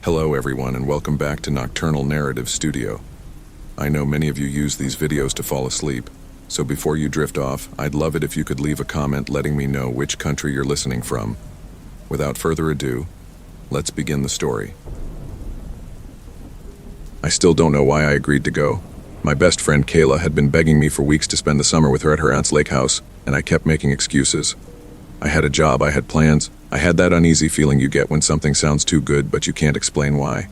Hello everyone and welcome back to Nocturnal Narrative Studio. I know many of you use these videos to fall asleep, so before you drift off, I'd love it if you could leave a comment letting me know which country you're listening from. Without further ado, let's begin the story. I still don't know why I agreed to go. My best friend Kayla had been begging me for weeks to spend the summer with her at her aunt's lake house, and I kept making excuses. I had a job, I had plans. I had that uneasy feeling you get when something sounds too good but you can't explain why.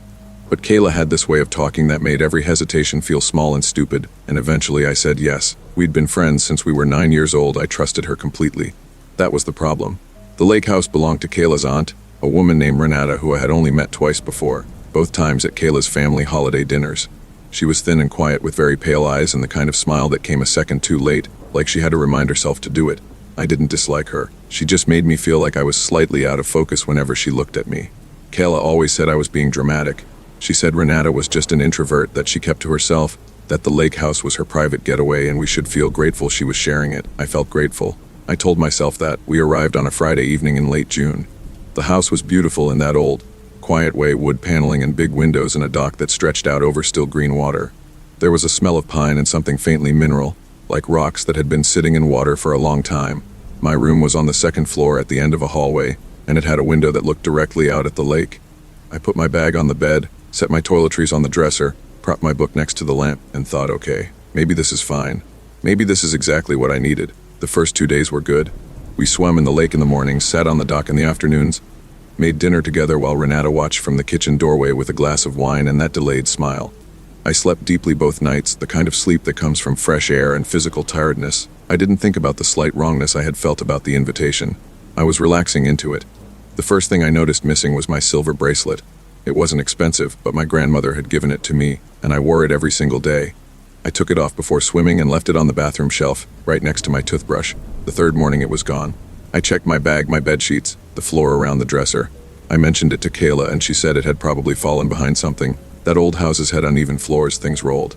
But Kayla had this way of talking that made every hesitation feel small and stupid, and eventually I said yes. We'd been friends since we were 9 years old. I trusted her completely. That was the problem. The lake house belonged to Kayla's aunt, a woman named Renata who I had only met twice before, both times at Kayla's family holiday dinners. She was thin and quiet with very pale eyes and the kind of smile that came a second too late, like she had to remind herself to do it. I didn't dislike her. She just made me feel like I was slightly out of focus whenever she looked at me. Kayla always said I was being dramatic. She said Renata was just an introvert, that she kept to herself, that the lake house was her private getaway and we should feel grateful she was sharing it. I felt grateful. I told myself that. We arrived on a Friday evening in late June. The house was beautiful in that old, quiet way, wood paneling and big windows and a dock that stretched out over still green water. There was a smell of pine and something faintly mineral, like rocks that had been sitting in water for a long time. My room was on the second floor at the end of a hallway, and it had a window that looked directly out at the lake. I put my bag on the bed, set my toiletries on the dresser, propped my book next to the lamp, and thought, okay, maybe this is fine. Maybe this is exactly what I needed. The first 2 days were good. We swam in the lake in the mornings, sat on the dock in the afternoons, made dinner together while Renata watched from the kitchen doorway with a glass of wine and that delayed smile. I slept deeply both nights, the kind of sleep that comes from fresh air and physical tiredness. I didn't think about the slight wrongness I had felt about the invitation. I was relaxing into it. The first thing I noticed missing was my silver bracelet. It wasn't expensive, but my grandmother had given it to me, and I wore it every single day. I took it off before swimming and left it on the bathroom shelf, right next to my toothbrush. The third morning it was gone. I checked my bag, my bed sheets, the floor around the dresser. I mentioned it to Kayla and she said it had probably fallen behind something. That old houses had uneven floors, things rolled.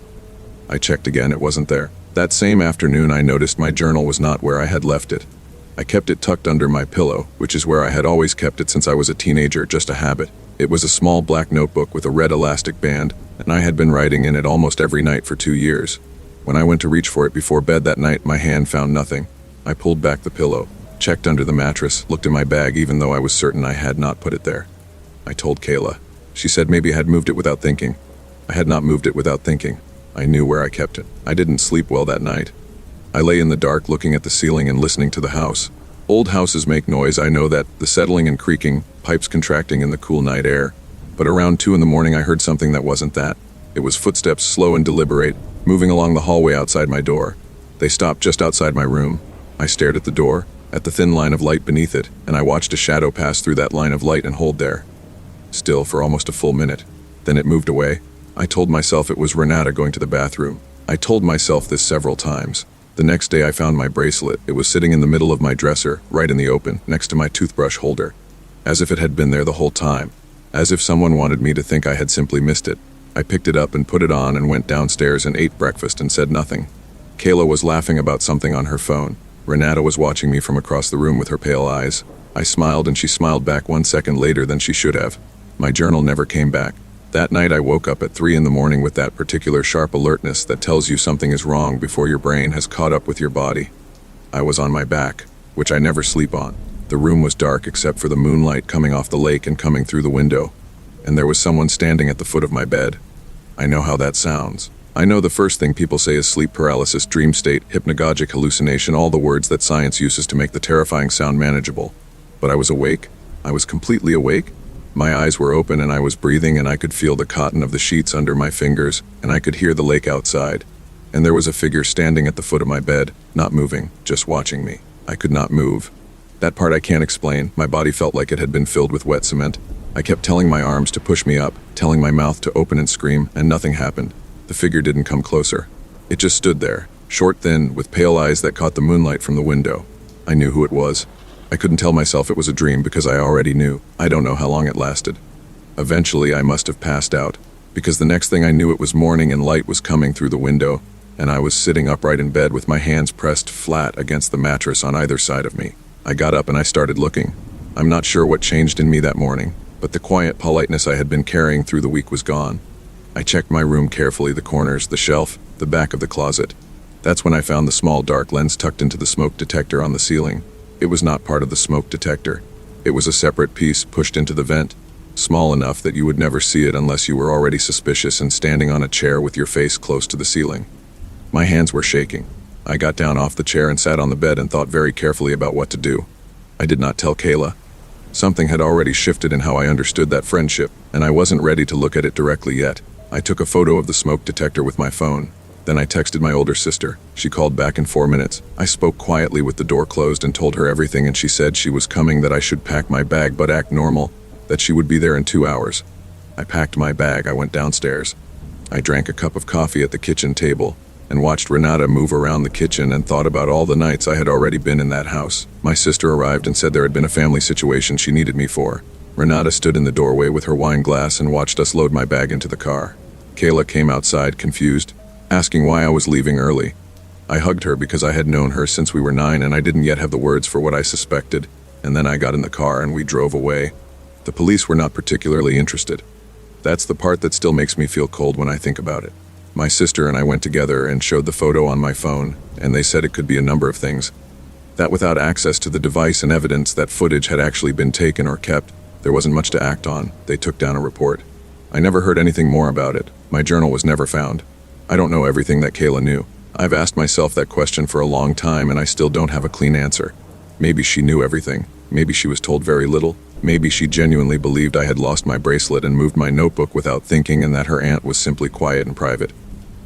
I checked again, it wasn't there. That same afternoon I noticed my journal was not where I had left it. I kept it tucked under my pillow, which is where I had always kept it since I was a teenager, just a habit. It was a small black notebook with a red elastic band, and I had been writing in it almost every night for 2 years. When I went to reach for it before bed that night, my hand found nothing. I pulled back the pillow, checked under the mattress, looked in my bag even though I was certain I had not put it there. I told Kayla. She said maybe I had moved it without thinking. I had not moved it without thinking. I knew where I kept it. I didn't sleep well that night. I lay in the dark looking at the ceiling and listening to the house. Old houses make noise, I know that, the settling and creaking, pipes contracting in the cool night air. But around 2 in the morning I heard something that wasn't that. It was footsteps, slow and deliberate, moving along the hallway outside my door. They stopped just outside my room. I stared at the door, at the thin line of light beneath it, and I watched a shadow pass through that line of light and hold there. Still for almost a full minute. Then it moved away. I told myself it was Renata going to the bathroom. I told myself this several times. The next day I found my bracelet. It was sitting in the middle of my dresser, right in the open, next to my toothbrush holder. As if it had been there the whole time. As if someone wanted me to think I had simply missed it. I picked it up and put it on and went downstairs and ate breakfast and said nothing. Kayla was laughing about something on her phone. Renata was watching me from across the room with her pale eyes. I smiled and she smiled back 1 second later than she should have. My journal never came back. That night I woke up at 3 in the morning with that particular sharp alertness that tells you something is wrong before your brain has caught up with your body. I was on my back, which I never sleep on. The room was dark except for the moonlight coming off the lake and coming through the window. And there was someone standing at the foot of my bed. I know how that sounds. I know the first thing people say is sleep paralysis, dream state, hypnagogic hallucination, all the words that science uses to make the terrifying sound manageable. But I was awake. I was completely awake. My eyes were open and I was breathing and I could feel the cotton of the sheets under my fingers and I could hear the lake outside. And there was a figure standing at the foot of my bed, not moving, just watching me. I could not move. That part I can't explain. My body felt like it had been filled with wet cement. I kept telling my arms to push me up, telling my mouth to open and scream, and nothing happened. The figure didn't come closer. It just stood there, short, thin, with pale eyes that caught the moonlight from the window. I knew who it was. I couldn't tell myself it was a dream because I already knew. I don't know how long it lasted. Eventually I must have passed out, because the next thing I knew it was morning and light was coming through the window, and I was sitting upright in bed with my hands pressed flat against the mattress on either side of me. I got up and I started looking. I'm not sure what changed in me that morning. but the quiet politeness I had been carrying through the week was gone. I checked my room carefully, the corners, the shelf, the back of the closet. That's when I found the small dark lens tucked into the smoke detector on the ceiling. It was not part of the smoke detector. It was a separate piece pushed into the vent, small enough that you would never see it unless you were already suspicious and standing on a chair with your face close to the ceiling. My hands were shaking. I got down off the chair and sat on the bed and thought very carefully about what to do. I did not tell Kayla. Something had already shifted in how I understood that friendship, and I wasn't ready to look at it directly yet. I took a photo of the smoke detector with my phone. Then I texted my older sister. She called back in 4 minutes. I spoke quietly with the door closed and told her everything, and she said she was coming, that I should pack my bag but act normal, that she would be there in 2 hours. I packed my bag. I went downstairs. I drank a cup of coffee at the kitchen table and watched Renata move around the kitchen and thought about all the nights I had already been in that house. My sister arrived and said there had been a family situation she needed me for. Renata stood in the doorway with her wine glass and watched us load my bag into the car. Kayla came outside, confused, asking why I was leaving early. I hugged her because I had known her since we were 9 and I didn't yet have the words for what I suspected, and then I got in the car and we drove away. The police were not particularly interested. That's the part that still makes me feel cold when I think about it. My sister and I went together and showed the photo on my phone, and they said it could be a number of things. That without access to the device and evidence that footage had actually been taken or kept, there wasn't much to act on. They took down a report. I never heard anything more about it. My journal was never found. I don't know everything that Kayla knew. I've asked myself that question for a long time and I still don't have a clean answer. Maybe she knew everything. Maybe she was told very little. Maybe she genuinely believed I had lost my bracelet and moved my notebook without thinking, and that her aunt was simply quiet and private.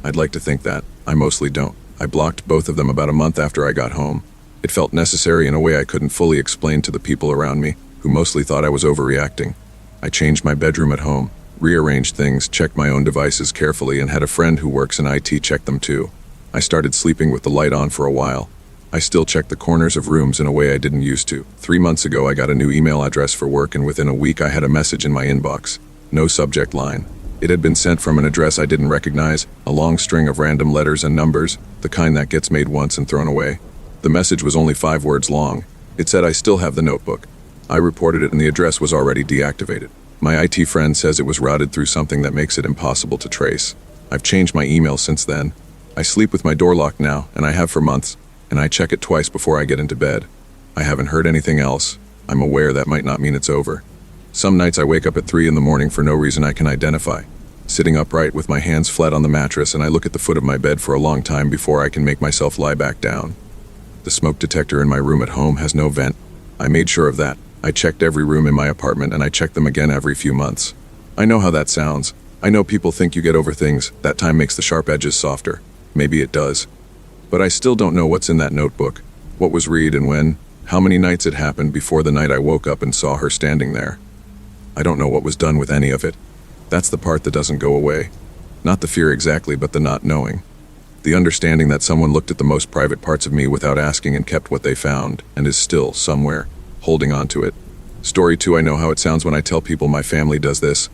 I'd like to think that. I mostly don't. I blocked both of them about a month after I got home. It felt necessary in a way I couldn't fully explain to the people around me, who mostly thought I was overreacting. I changed my bedroom at home, rearranged things, checked my own devices carefully, and had a friend who works in IT check them too. I started sleeping with the light on for a while. I still checked the corners of rooms in a way I didn't used to. 3 months ago, I got a new email address for work, and within a week I had a message in my inbox. No subject line. It had been sent from an address I didn't recognize, a long string of random letters and numbers, the kind that gets made once and thrown away. The message was only 5 words long. It said I still have the notebook. I reported it and the address was already deactivated. My IT friend says it was routed through something that makes it impossible to trace. I've changed my email since then. I sleep with my door locked now, and I have for months, and I check it twice before I get into bed. I haven't heard anything else. I'm aware that might not mean it's over. Some nights I wake up at 3 in the morning for no reason I can identify, sitting upright with my hands flat on the mattress, and I look at the foot of my bed for a long time before I can make myself lie back down. The smoke detector in my room at home has no vent. I made sure of that. I checked every room in my apartment, and I check them again every few months. I know how that sounds. I know people think you get over things, that time makes the sharp edges softer. Maybe it does. But I still don't know what's in that notebook, what was read and when, how many nights it happened before the night I woke up and saw her standing there. I don't know what was done with any of it. That's the part that doesn't go away. Not the fear exactly, but the not knowing. The understanding that someone looked at the most private parts of me without asking and kept what they found, and is still, somewhere, holding on to it. Story 2, I know how it sounds when I tell people my family does this.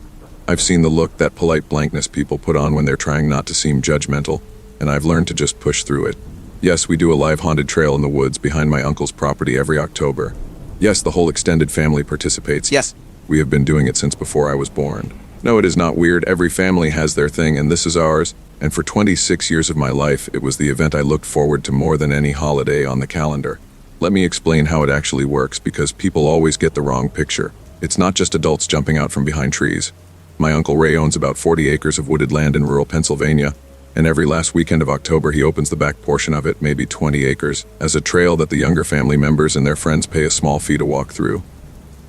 I've seen the look, that polite blankness people put on when they're trying not to seem judgmental, and I've learned to just push through it. Yes, we do a live haunted trail in the woods behind my uncle's property every October. Yes, the whole extended family participates. Yes. We have been doing it since before I was born. No, it is not weird. Every family has their thing, and this is ours. And for 26 years of my life, it was the event I looked forward to more than any holiday on the calendar. Let me explain how it actually works, because people always get the wrong picture. It's not just adults jumping out from behind trees. My Uncle Ray owns about 40 acres of wooded land in rural Pennsylvania, and every last weekend of October he opens the back portion of it, maybe 20 acres, as a trail that the younger family members and their friends pay a small fee to walk through.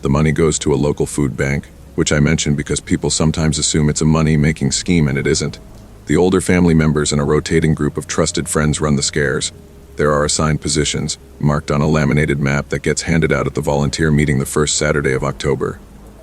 The money goes to a local food bank, which I mention because people sometimes assume it's a money-making scheme, and it isn't. The older family members and a rotating group of trusted friends run the scares. There are assigned positions, marked on a laminated map that gets handed out at the volunteer meeting the first Saturday of October.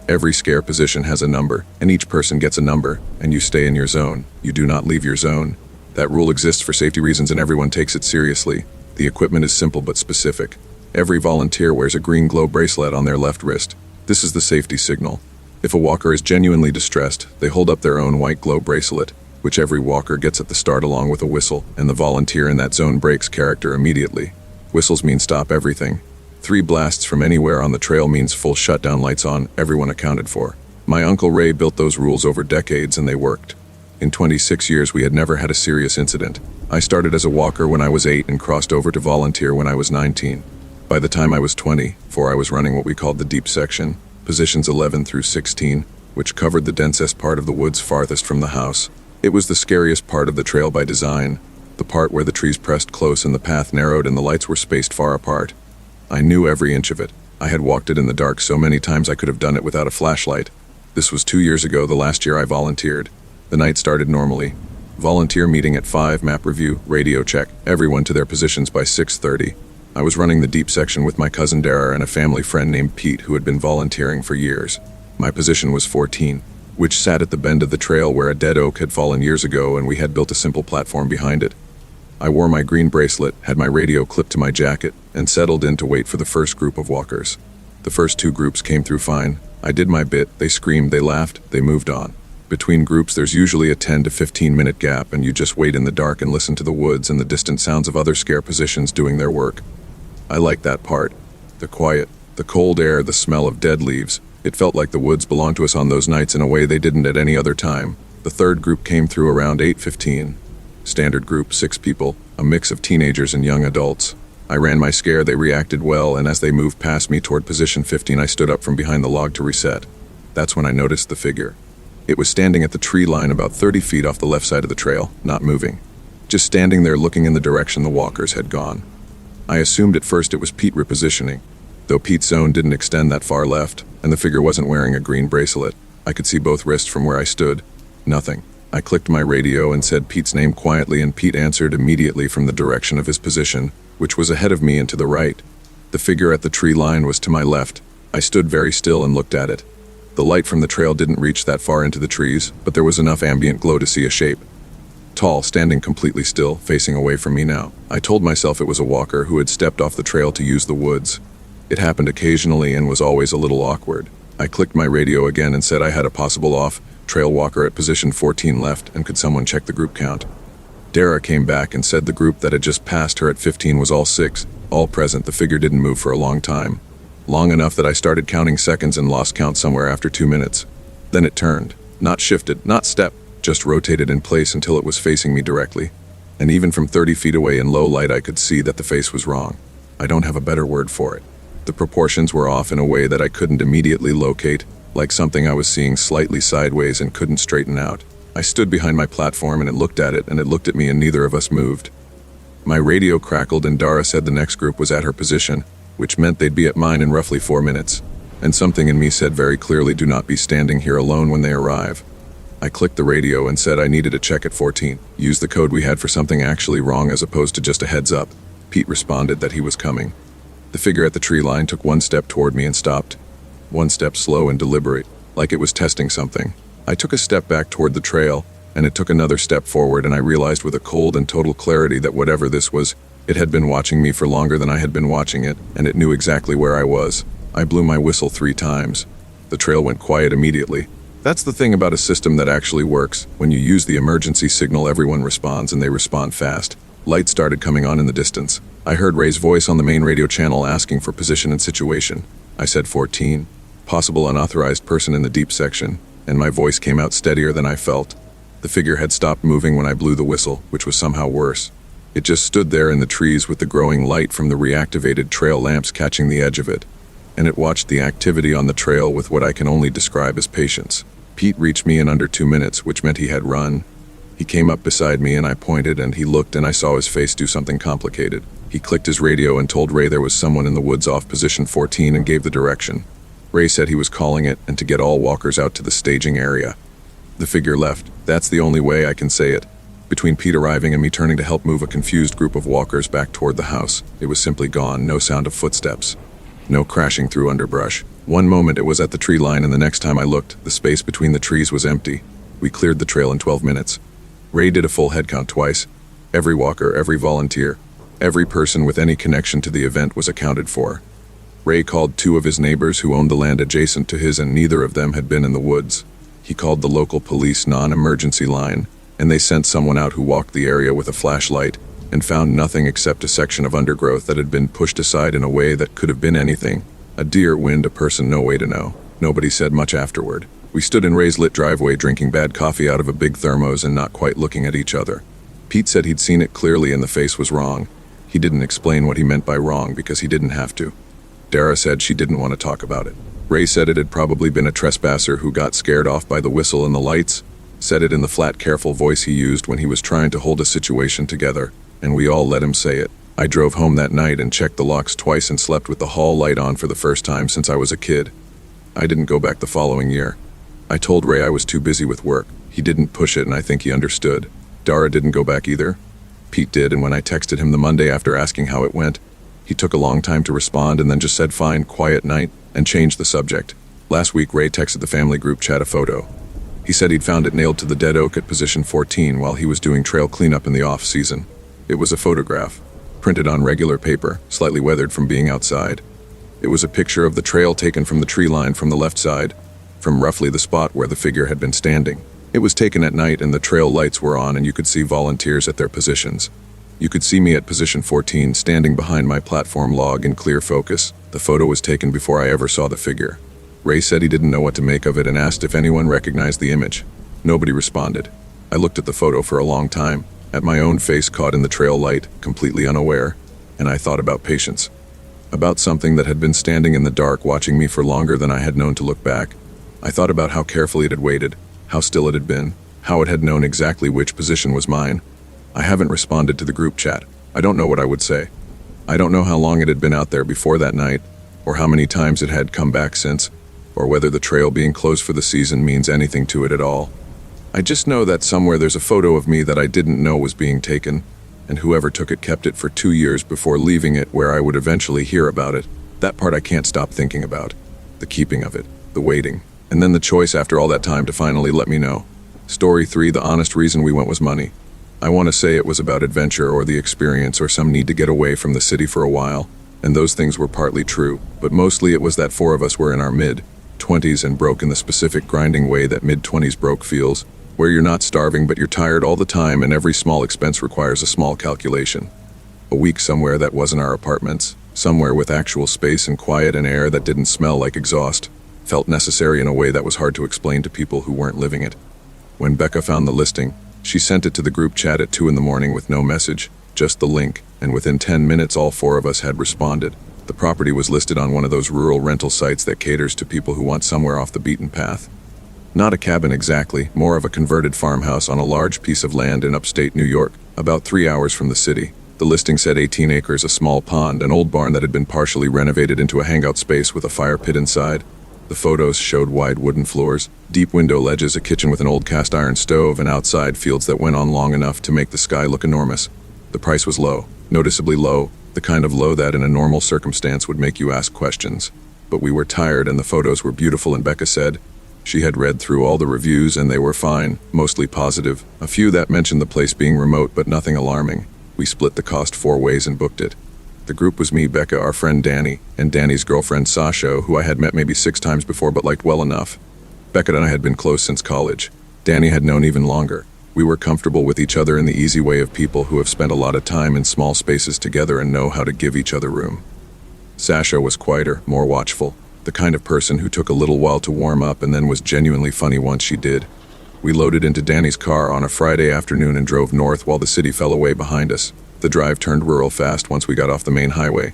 Every scare position has a number, and each person gets a number, and you stay in your zone. You do not leave your zone. That rule exists for safety reasons, and everyone takes it seriously. The equipment is simple but specific. Every volunteer wears a green glow bracelet on their left wrist. This is the safety signal. If a walker is genuinely distressed, they hold up their own white glow bracelet, which every walker gets at the start along with a whistle, and the volunteer in that zone breaks character immediately. Whistles mean stop everything. 3 blasts from anywhere on the trail means full shutdown, lights on, everyone accounted for. My Uncle Ray built those rules over decades and they worked. In 26 years we had never had a serious incident. I started as a walker when I was 8 and crossed over to volunteer when I was 19. By the time I was 24, I was running what we called the deep section, positions 11 through 16, which covered the densest part of the woods farthest from the house. It was the scariest part of the trail by design, the part where the trees pressed close and the path narrowed and the lights were spaced far apart. I knew every inch of it. I had walked it in the dark so many times I could have done it without a flashlight. This was 2 years ago, the last year I volunteered. The night started normally. Volunteer meeting at 5, map review, radio check, everyone to their positions by 6:30. I was running the deep section with my cousin Dara and a family friend named Pete who had been volunteering for years. My position was 14, which sat at the bend of the trail where a dead oak had fallen years ago and we had built a simple platform behind it. I wore my green bracelet, had my radio clipped to my jacket, and settled in to wait for the first group of walkers. The first 2 groups came through fine. I did my bit, they screamed, they laughed, they moved on. Between groups there's usually a 10 to 15 minute gap and you just wait in the dark and listen to the woods and the distant sounds of other scare positions doing their work. I liked that part. The quiet, the cold air, the smell of dead leaves. It felt like the woods belonged to us on those nights in a way they didn't at any other time. The third group came through around 8:15. Standard group, 6 people, a mix of teenagers and young adults. I ran my scare, they reacted well, and as they moved past me toward position 15, I stood up from behind the log to reset. That's when I noticed the figure. It was standing at the tree line about 30 feet off the left side of the trail, not moving. Just standing there looking in the direction the walkers had gone. I assumed at first it was Pete repositioning, though Pete's zone didn't extend that far left, and the figure wasn't wearing a green bracelet. I could see both wrists from where I stood. Nothing. I clicked my radio and said Pete's name quietly, and Pete answered immediately from the direction of his position, which was ahead of me and to the right. The figure at the tree line was to my left. I stood very still and looked at it. The light from the trail didn't reach that far into the trees, but there was enough ambient glow to see a shape. Tall, standing completely still, facing away from me now. I told myself it was a walker who had stepped off the trail to use the woods. It happened occasionally and was always a little awkward. I clicked my radio again and said I had a possible off-trail walker at position 14 left, and could someone check the group count. Dara came back and said the group that had just passed her at 15 was all 6, all present. The figure didn't move for a long time. Long enough that I started counting seconds and lost count somewhere after 2 minutes. Then it turned. Not shifted, not stepped, just rotated in place until it was facing me directly. And even from 30 feet away in low light I could see that the face was wrong. I don't have a better word for it. The proportions were off in a way that I couldn't immediately locate, like something I was seeing slightly sideways and couldn't straighten out. I stood behind my platform and it looked at it and it looked at me and neither of us moved. My radio crackled and Dara said the next group was at her position, which meant they'd be at mine in roughly 4 minutes. And something in me said very clearly, do not be standing here alone when they arrive. I clicked the radio and said I needed a check at 14. Use the code we had for something actually wrong as opposed to just a heads up. Pete responded that he was coming. The figure at the tree line took 1 step toward me and stopped. 1 step slow and deliberate, like it was testing something. I took a step back toward the trail, and it took another step forward, and I realized with a cold and total clarity that whatever this was, it had been watching me for longer than I had been watching it, and it knew exactly where I was. I blew my whistle 3 times. The trail went quiet immediately. That's the thing about a system that actually works. When you use the emergency signal, everyone responds, and they respond fast. Lights started coming on in the distance. I heard Ray's voice on the main radio channel asking for position and situation. I said 14, possible unauthorized person in the deep section, and my voice came out steadier than I felt. The figure had stopped moving when I blew the whistle, which was somehow worse. It just stood there in the trees with the growing light from the reactivated trail lamps catching the edge of it. And it watched the activity on the trail with what I can only describe as patience. Pete reached me in under 2 minutes, which meant he had run. He came up beside me and I pointed and he looked and I saw his face do something complicated. He clicked his radio and told Ray there was someone in the woods off position 14 and gave the direction. Ray said he was calling it and to get all walkers out to the staging area. The figure left. That's the only way I can say it. Between Pete arriving and me turning to help move a confused group of walkers back toward the house, it was simply gone. No sound of footsteps. No crashing through underbrush. One moment it was at the tree line and the next time I looked, the space between the trees was empty. We cleared the trail in 12 minutes. Ray did a full head count twice. Every walker, every volunteer, every person with any connection to the event was accounted for. Ray called 2 of his neighbors who owned the land adjacent to his, and neither of them had been in the woods. He called the local police non-emergency line, and they sent someone out who walked the area with a flashlight, and found nothing except a section of undergrowth that had been pushed aside in a way that could have been anything. A deer, wind, a person, no way to know. Nobody said much afterward. We stood in Ray's lit driveway drinking bad coffee out of a big thermos and not quite looking at each other. Pete said he'd seen it clearly and the face was wrong. He didn't explain what he meant by wrong because he didn't have to. Dara said she didn't want to talk about it. Ray said it had probably been a trespasser who got scared off by the whistle and the lights, said it in the flat, careful voice he used when he was trying to hold a situation together, and we all let him say it. I drove home that night and checked the locks twice and slept with the hall light on for the first time since I was a kid. I didn't go back the following year. I told Ray I was too busy with work. He didn't push it and I think he understood. Dara didn't go back either. Pete did, and when I texted him the Monday after asking how it went, he took a long time to respond and then just said fine, quiet night, and changed the subject. Last week, Ray texted the family group chat a photo. He said he'd found it nailed to the dead oak at position 14 while he was doing trail cleanup in the off-season. It was a photograph, printed on regular paper, slightly weathered from being outside. It was a picture of the trail taken from the tree line from the left side, from roughly the spot where the figure had been standing. It was taken at night and the trail lights were on and you could see volunteers at their positions. You could see me at position 14 standing behind my platform log in clear focus. The photo was taken before I ever saw the figure. Ray said he didn't know what to make of it and asked if anyone recognized the image. Nobody responded. I looked at the photo for a long time, at my own face caught in the trail light, completely unaware, and I thought about patience. About something that had been standing in the dark watching me for longer than I had known to look back. I thought about how carefully it had waited, how still it had been, how it had known exactly which position was mine. I haven't responded to the group chat. I don't know what I would say. I don't know how long it had been out there before that night, or how many times it had come back since, or whether the trail being closed for the season means anything to it at all. I just know that somewhere there's a photo of me that I didn't know was being taken, and whoever took it kept it for 2 years before leaving it where I would eventually hear about it. That part I can't stop thinking about. The keeping of it, the waiting, and then the choice after all that time to finally let me know. Story 3, the honest reason we went was money. I want to say it was about adventure or the experience or some need to get away from the city for a while, and those things were partly true, but mostly it was that 4 of us were in our mid-20s and broke in the specific grinding way that mid-20s broke feels, where you're not starving but you're tired all the time and every small expense requires a small calculation. A week somewhere that wasn't our apartments, somewhere with actual space and quiet and air that didn't smell like exhaust, felt necessary in a way that was hard to explain to people who weren't living it. When Becca found the listing, she sent it to the group chat at 2 a.m. with no message, just the link, and within 10 minutes all 4 of us had responded. The property was listed on one of those rural rental sites that caters to people who want somewhere off the beaten path. Not a cabin exactly, more of a converted farmhouse on a large piece of land in upstate New York, about 3 hours from the city. The listing said 18 acres, a small pond, an old barn that had been partially renovated into a hangout space with a fire pit inside. The photos showed wide wooden floors, deep window ledges, a kitchen with an old cast iron stove, and outside fields that went on long enough to make the sky look enormous. The price was low, noticeably low, the kind of low that in a normal circumstance would make you ask questions. But we were tired and the photos were beautiful, and Becca said she had read through all the reviews and they were fine, mostly positive. A few that mentioned the place being remote but nothing alarming. We split the cost 4 ways and booked it. The group was me, Becca, our friend Danny, and Danny's girlfriend Sasha, who I had met maybe 6 times before but liked well enough. Becca and I had been close since college. Danny had known even longer. We were comfortable with each other in the easy way of people who have spent a lot of time in small spaces together and know how to give each other room. Sasha was quieter, more watchful, the kind of person who took a little while to warm up and then was genuinely funny once she did. We loaded into Danny's car on a Friday afternoon and drove north while the city fell away behind us. The drive turned rural fast once we got off the main highway.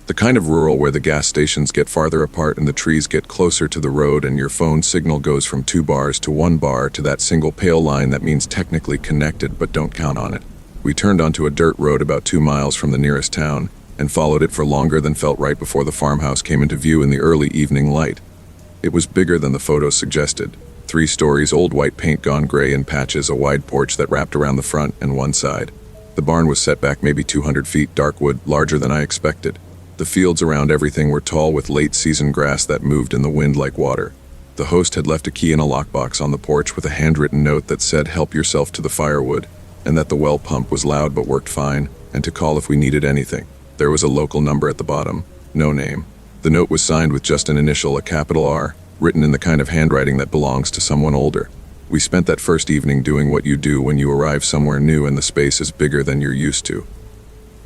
The kind of rural where the gas stations get farther apart and the trees get closer to the road and your phone signal goes from 2 bars to 1 bar to that single pale line that means technically connected but don't count on it. We turned onto a dirt road about 2 miles from the nearest town and followed it for longer than felt right before the farmhouse came into view in the early evening light. It was bigger than the photos suggested. 3 stories, old white paint gone gray in patches, a wide porch that wrapped around the front and one side. The barn was set back maybe 200 feet, dark wood, larger than I expected. The fields around everything were tall with late-season grass that moved in the wind like water. The host had left a key in a lockbox on the porch with a handwritten note that said, "Help yourself to the firewood," and that the well pump was loud but worked fine, and to call if we needed anything. There was a local number at the bottom, no name. The note was signed with just an initial, a capital R, written in the kind of handwriting that belongs to someone older. We spent that first evening doing what you do when you arrive somewhere new and the space is bigger than you're used to.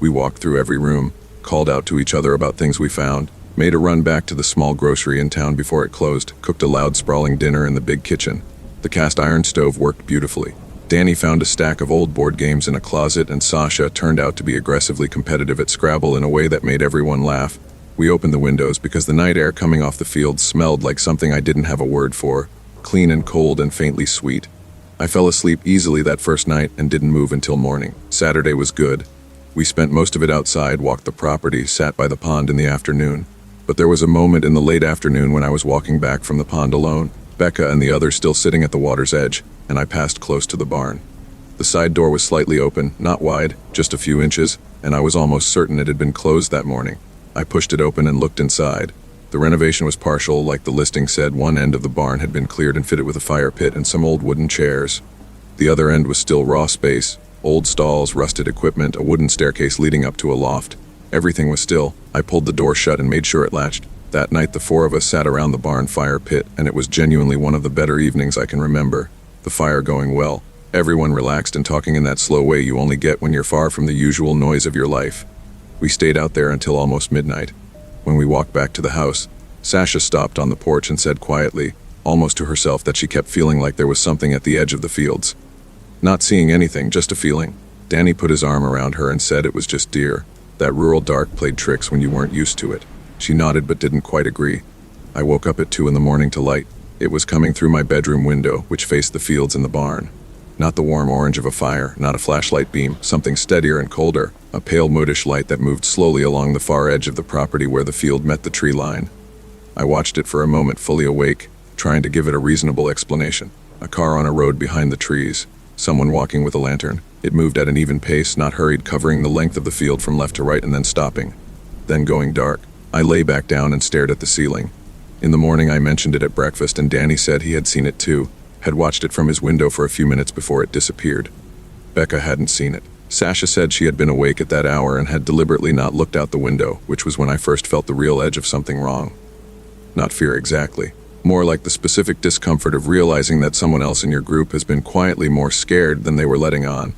We walked through every room, called out to each other about things we found, made a run back to the small grocery in town before it closed, cooked a loud sprawling dinner in the big kitchen. The cast iron stove worked beautifully. Danny found a stack of old board games in a closet, and Sasha turned out to be aggressively competitive at Scrabble in a way that made everyone laugh. We opened the windows because the night air coming off the field smelled like something I didn't have a word for, clean and cold and faintly sweet. I fell asleep easily that first night and didn't move until morning. Saturday was good. We spent most of it outside, walked the property, sat by the pond in the afternoon. But there was a moment in the late afternoon when I was walking back from the pond alone, Becca and the others still sitting at the water's edge, and I passed close to the barn. The side door was slightly open, not wide, just a few inches, and I was almost certain it had been closed that morning. I pushed it open and looked inside. The renovation was partial, like the listing said. One end of the barn had been cleared and fitted with a fire pit and some old wooden chairs. The other end was still raw space, old stalls, rusted equipment, a wooden staircase leading up to a loft. Everything was still. I pulled the door shut and made sure it latched. That night the four of us sat around the barn fire pit, and it was genuinely one of the better evenings I can remember. The fire going well, everyone relaxed and talking in that slow way you only get when you're far from the usual noise of your life. We stayed out there until almost midnight. When we walked back to the house, Sasha stopped on the porch and said quietly, almost to herself, that she kept feeling like there was something at the edge of the fields. Not seeing anything, just a feeling. Danny put his arm around her and said it was just deer. That rural dark played tricks when you weren't used to it. She nodded but didn't quite agree. I woke up at 2 a.m. to light. It was coming through my bedroom window, which faced the fields and the barn. Not the warm orange of a fire, not a flashlight beam, something steadier and colder, a pale moodish light that moved slowly along the far edge of the property where the field met the tree line. I watched it for a moment, fully awake, trying to give it a reasonable explanation. A car on a road behind the trees, someone walking with a lantern. It moved at an even pace, not hurried, covering the length of the field from left to right and then stopping, then going dark. I lay back down and stared at the ceiling. In the morning I mentioned it at breakfast, and Danny said he had seen it too, had watched it from his window for a few minutes before it disappeared. Becca hadn't seen it. Sasha said she had been awake at that hour and had deliberately not looked out the window, which was when I first felt the real edge of something wrong. Not fear exactly. More like the specific discomfort of realizing that someone else in your group has been quietly more scared than they were letting on.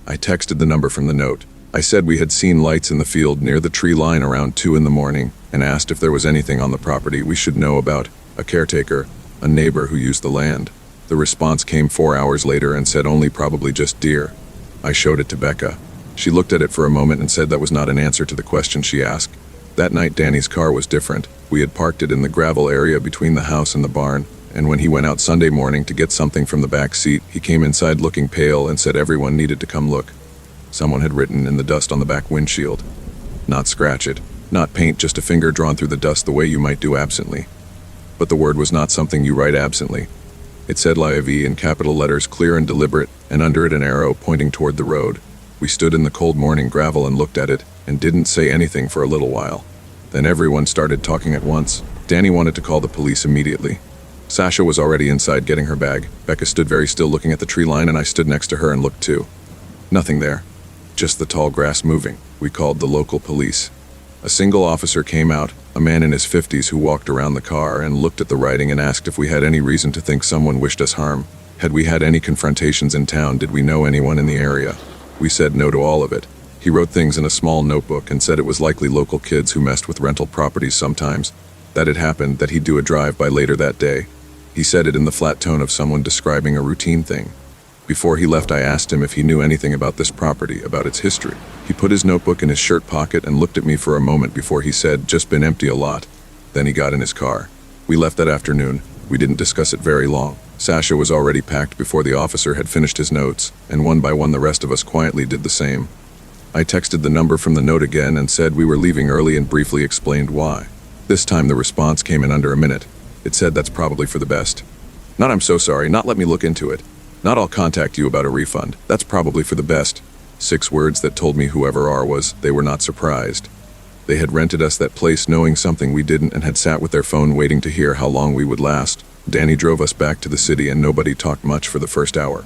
I texted the number from the note. I said we had seen lights in the field near the tree line around 2 a.m. and asked if there was anything on the property we should know about, a caretaker, a neighbor who used the land. The response came 4 hours later and said only probably just deer. I showed it to Becca. She looked at it for a moment and said that was not an answer to the question she asked. That night Danny's car was different. We had parked it in the gravel area between the house and the barn, and when he went out Sunday morning to get something from the back seat, he came inside looking pale and said everyone needed to come look. Someone had written in the dust on the back windshield. Not scratch it, not paint, just a finger drawn through the dust the way you might do absently. But the word was not something you write absently. It said Live in capital letters, clear and deliberate, and under it an arrow pointing toward the road. We stood in the cold morning gravel and looked at it, and didn't say anything for a little while. Then everyone started talking at once. Danny wanted to call the police immediately. Sasha was already inside getting her bag. Becca stood very still looking at the tree line, and I stood next to her and looked too. Nothing there. Just the tall grass moving. We called the local police. A single officer came out, a man in his 50s who walked around the car and looked at the writing and asked if we had any reason to think someone wished us harm. Had we had any confrontations in town? Did we know anyone in the area? We said no to all of it. He wrote things in a small notebook and said it was likely local kids who messed with rental properties sometimes. That it happened that he'd do a drive-by later that day. He said it in the flat tone of someone describing a routine thing. Before he left, I asked him if he knew anything about this property, about its history. He put his notebook in his shirt pocket and looked at me for a moment before he said, "Just been empty a lot." Then he got in his car. We left that afternoon. We didn't discuss it very long. Sasha was already packed before the officer had finished his notes, and one by one the rest of us quietly did the same. I texted the number from the note again and said we were leaving early and briefly explained why. This time the response came in under a minute. It said that's probably for the best. Not "I'm so sorry," not "let me look into it." Not "I'll contact you about a refund." That's probably for the best. 6 words that told me whoever R was, they were not surprised. They had rented us that place knowing something we didn't and had sat with their phone waiting to hear how long we would last. Danny drove us back to the city and nobody talked much for the first hour.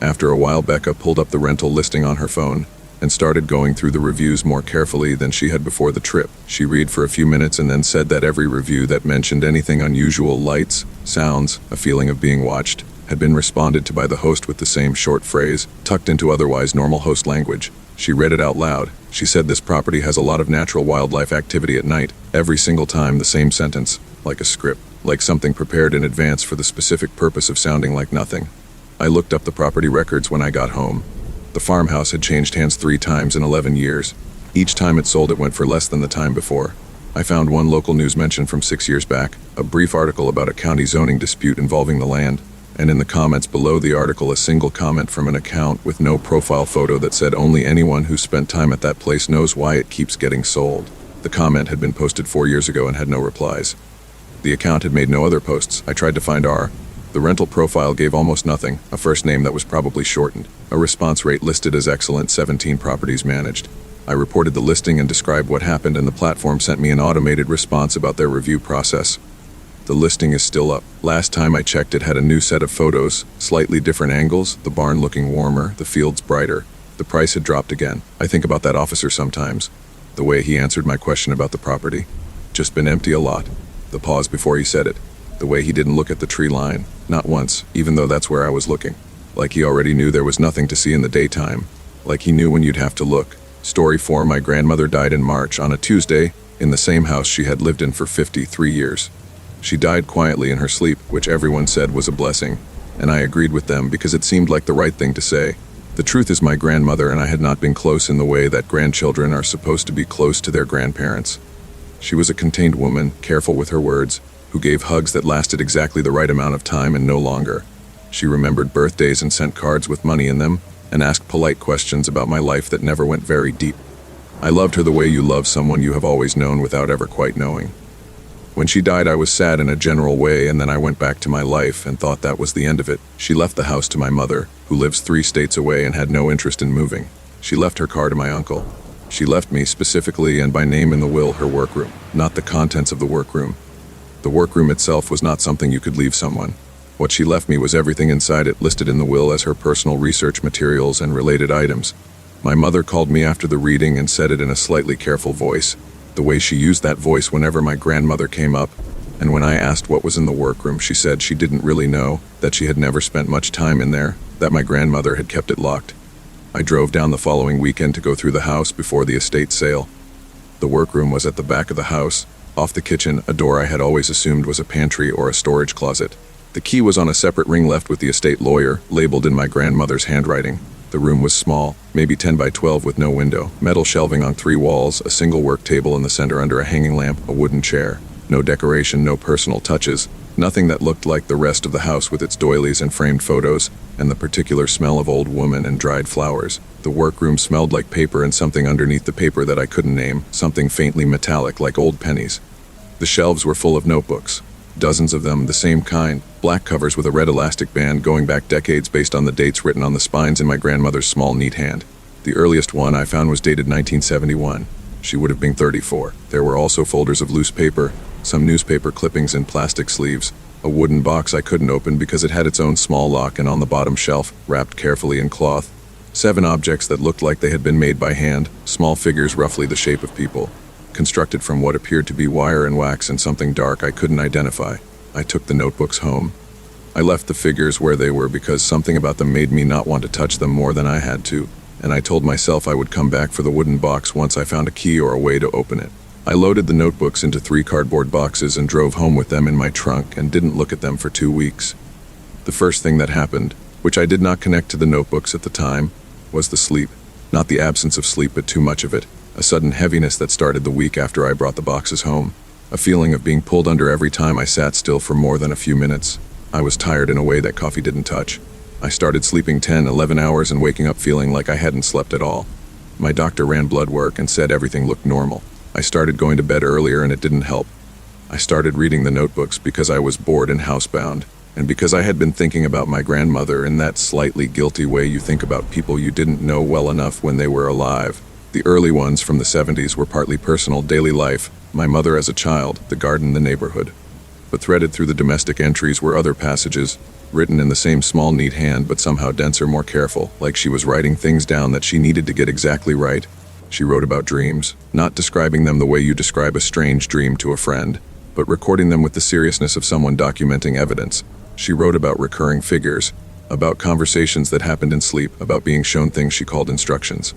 After a while, Becca pulled up the rental listing on her phone and started going through the reviews more carefully than she had before the trip. She read for a few minutes and then said that every review that mentioned anything unusual, lights, sounds, a feeling of being watched, had been responded to by the host with the same short phrase, tucked into otherwise normal host language. She read it out loud. She said this property has a lot of natural wildlife activity at night. Every single time the same sentence, like a script, like something prepared in advance for the specific purpose of sounding like nothing. I looked up the property records when I got home. The farmhouse had changed hands 3 times in 11 years. Each time it sold, it went for less than the time before. I found one local news mention from 6 years back, a brief article about a county zoning dispute involving the land, and in the comments below the article a single comment from an account with no profile photo that said only anyone who spent time at that place knows why it keeps getting sold. The comment had been posted 4 years ago and had no replies. The account had made no other posts. I tried to find the rental profile gave almost nothing, a first name that was probably shortened, a response rate listed as excellent, 17 properties managed. I reported the listing and described what happened, and the platform sent me an automated response about their review process. The listing is still up. Last time I checked, it had a new set of photos, slightly different angles, the barn looking warmer, the fields brighter. The price had dropped again. I think about that officer sometimes. The way he answered my question about the property. Just been empty a lot. The pause before he said it. The way he didn't look at the tree line. Not once, even though that's where I was looking. Like he already knew there was nothing to see in the daytime. Like he knew when you'd have to look. Story 4. My grandmother died in March on a Tuesday in the same house she had lived in for 53 years. She died quietly in her sleep, which everyone said was a blessing, and I agreed with them because it seemed like the right thing to say. The truth is, my grandmother and I had not been close in the way that grandchildren are supposed to be close to their grandparents. She was a contained woman, careful with her words, who gave hugs that lasted exactly the right amount of time and no longer. She remembered birthdays and sent cards with money in them, and asked polite questions about my life that never went very deep. I loved her the way you love someone you have always known without ever quite knowing. When she died, I was sad in a general way, and then I went back to my life and thought that was the end of it. She left the house to my mother, who lives 3 states away and had no interest in moving. She left her car to my uncle. She left me, specifically and by name in the will, her workroom, not the contents of the workroom. The workroom itself was not something you could leave someone. What she left me was everything inside it, listed in the will as her personal research materials and related items. My mother called me after the reading and said it in a slightly careful voice, the way she used that voice whenever my grandmother came up, and when I asked what was in the workroom, she said she didn't really know, that she had never spent much time in there, that my grandmother had kept it locked. I drove down the following weekend to go through the house before the estate sale. The workroom was at the back of the house, off the kitchen, a door I had always assumed was a pantry or a storage closet. The key was on a separate ring left with the estate lawyer, labeled in my grandmother's handwriting. The room was small, maybe 10 by 12 with no window, metal shelving on 3 walls, a single work table in the center under a hanging lamp, a wooden chair. No decoration, no personal touches, nothing that looked like the rest of the house with its doilies and framed photos, and the particular smell of old woman and dried flowers. The workroom smelled like paper and something underneath the paper that I couldn't name, something faintly metallic like old pennies. The shelves were full of notebooks. Dozens of them, the same kind, black covers with a red elastic band going back decades based on the dates written on the spines in my grandmother's small, neat hand. The earliest one I found was dated 1971. She would have been 34. There were also folders of loose paper, some newspaper clippings in plastic sleeves, a wooden box I couldn't open because it had its own small lock, and on the bottom shelf, wrapped carefully in cloth, 7 objects that looked like they had been made by hand, small figures roughly the shape of people, constructed from what appeared to be wire and wax and something dark I couldn't identify. I took the notebooks home. I left the figures where they were because something about them made me not want to touch them more than I had to, and I told myself I would come back for the wooden box once I found a key or a way to open it. I loaded the notebooks into 3 cardboard boxes and drove home with them in my trunk and didn't look at them for 2 weeks. The first thing that happened, which I did not connect to the notebooks at the time, was the sleep. Not the absence of sleep, but too much of it. A sudden heaviness that started the week after I brought the boxes home. A feeling of being pulled under every time I sat still for more than a few minutes. I was tired in a way that coffee didn't touch. I started sleeping 10, 11 hours and waking up feeling like I hadn't slept at all. My doctor ran blood work and said everything looked normal. I started going to bed earlier and it didn't help. I started reading the notebooks because I was bored and housebound, and because I had been thinking about my grandmother in that slightly guilty way you think about people you didn't know well enough when they were alive. The early ones from the 70s were partly personal, daily life, my mother as a child, the garden, the neighborhood. But threaded through the domestic entries were other passages, written in the same small, neat hand, but somehow denser, more careful, like she was writing things down that she needed to get exactly right. She wrote about dreams, not describing them the way you describe a strange dream to a friend, but recording them with the seriousness of someone documenting evidence. She wrote about recurring figures, about conversations that happened in sleep, about being shown things she called instructions.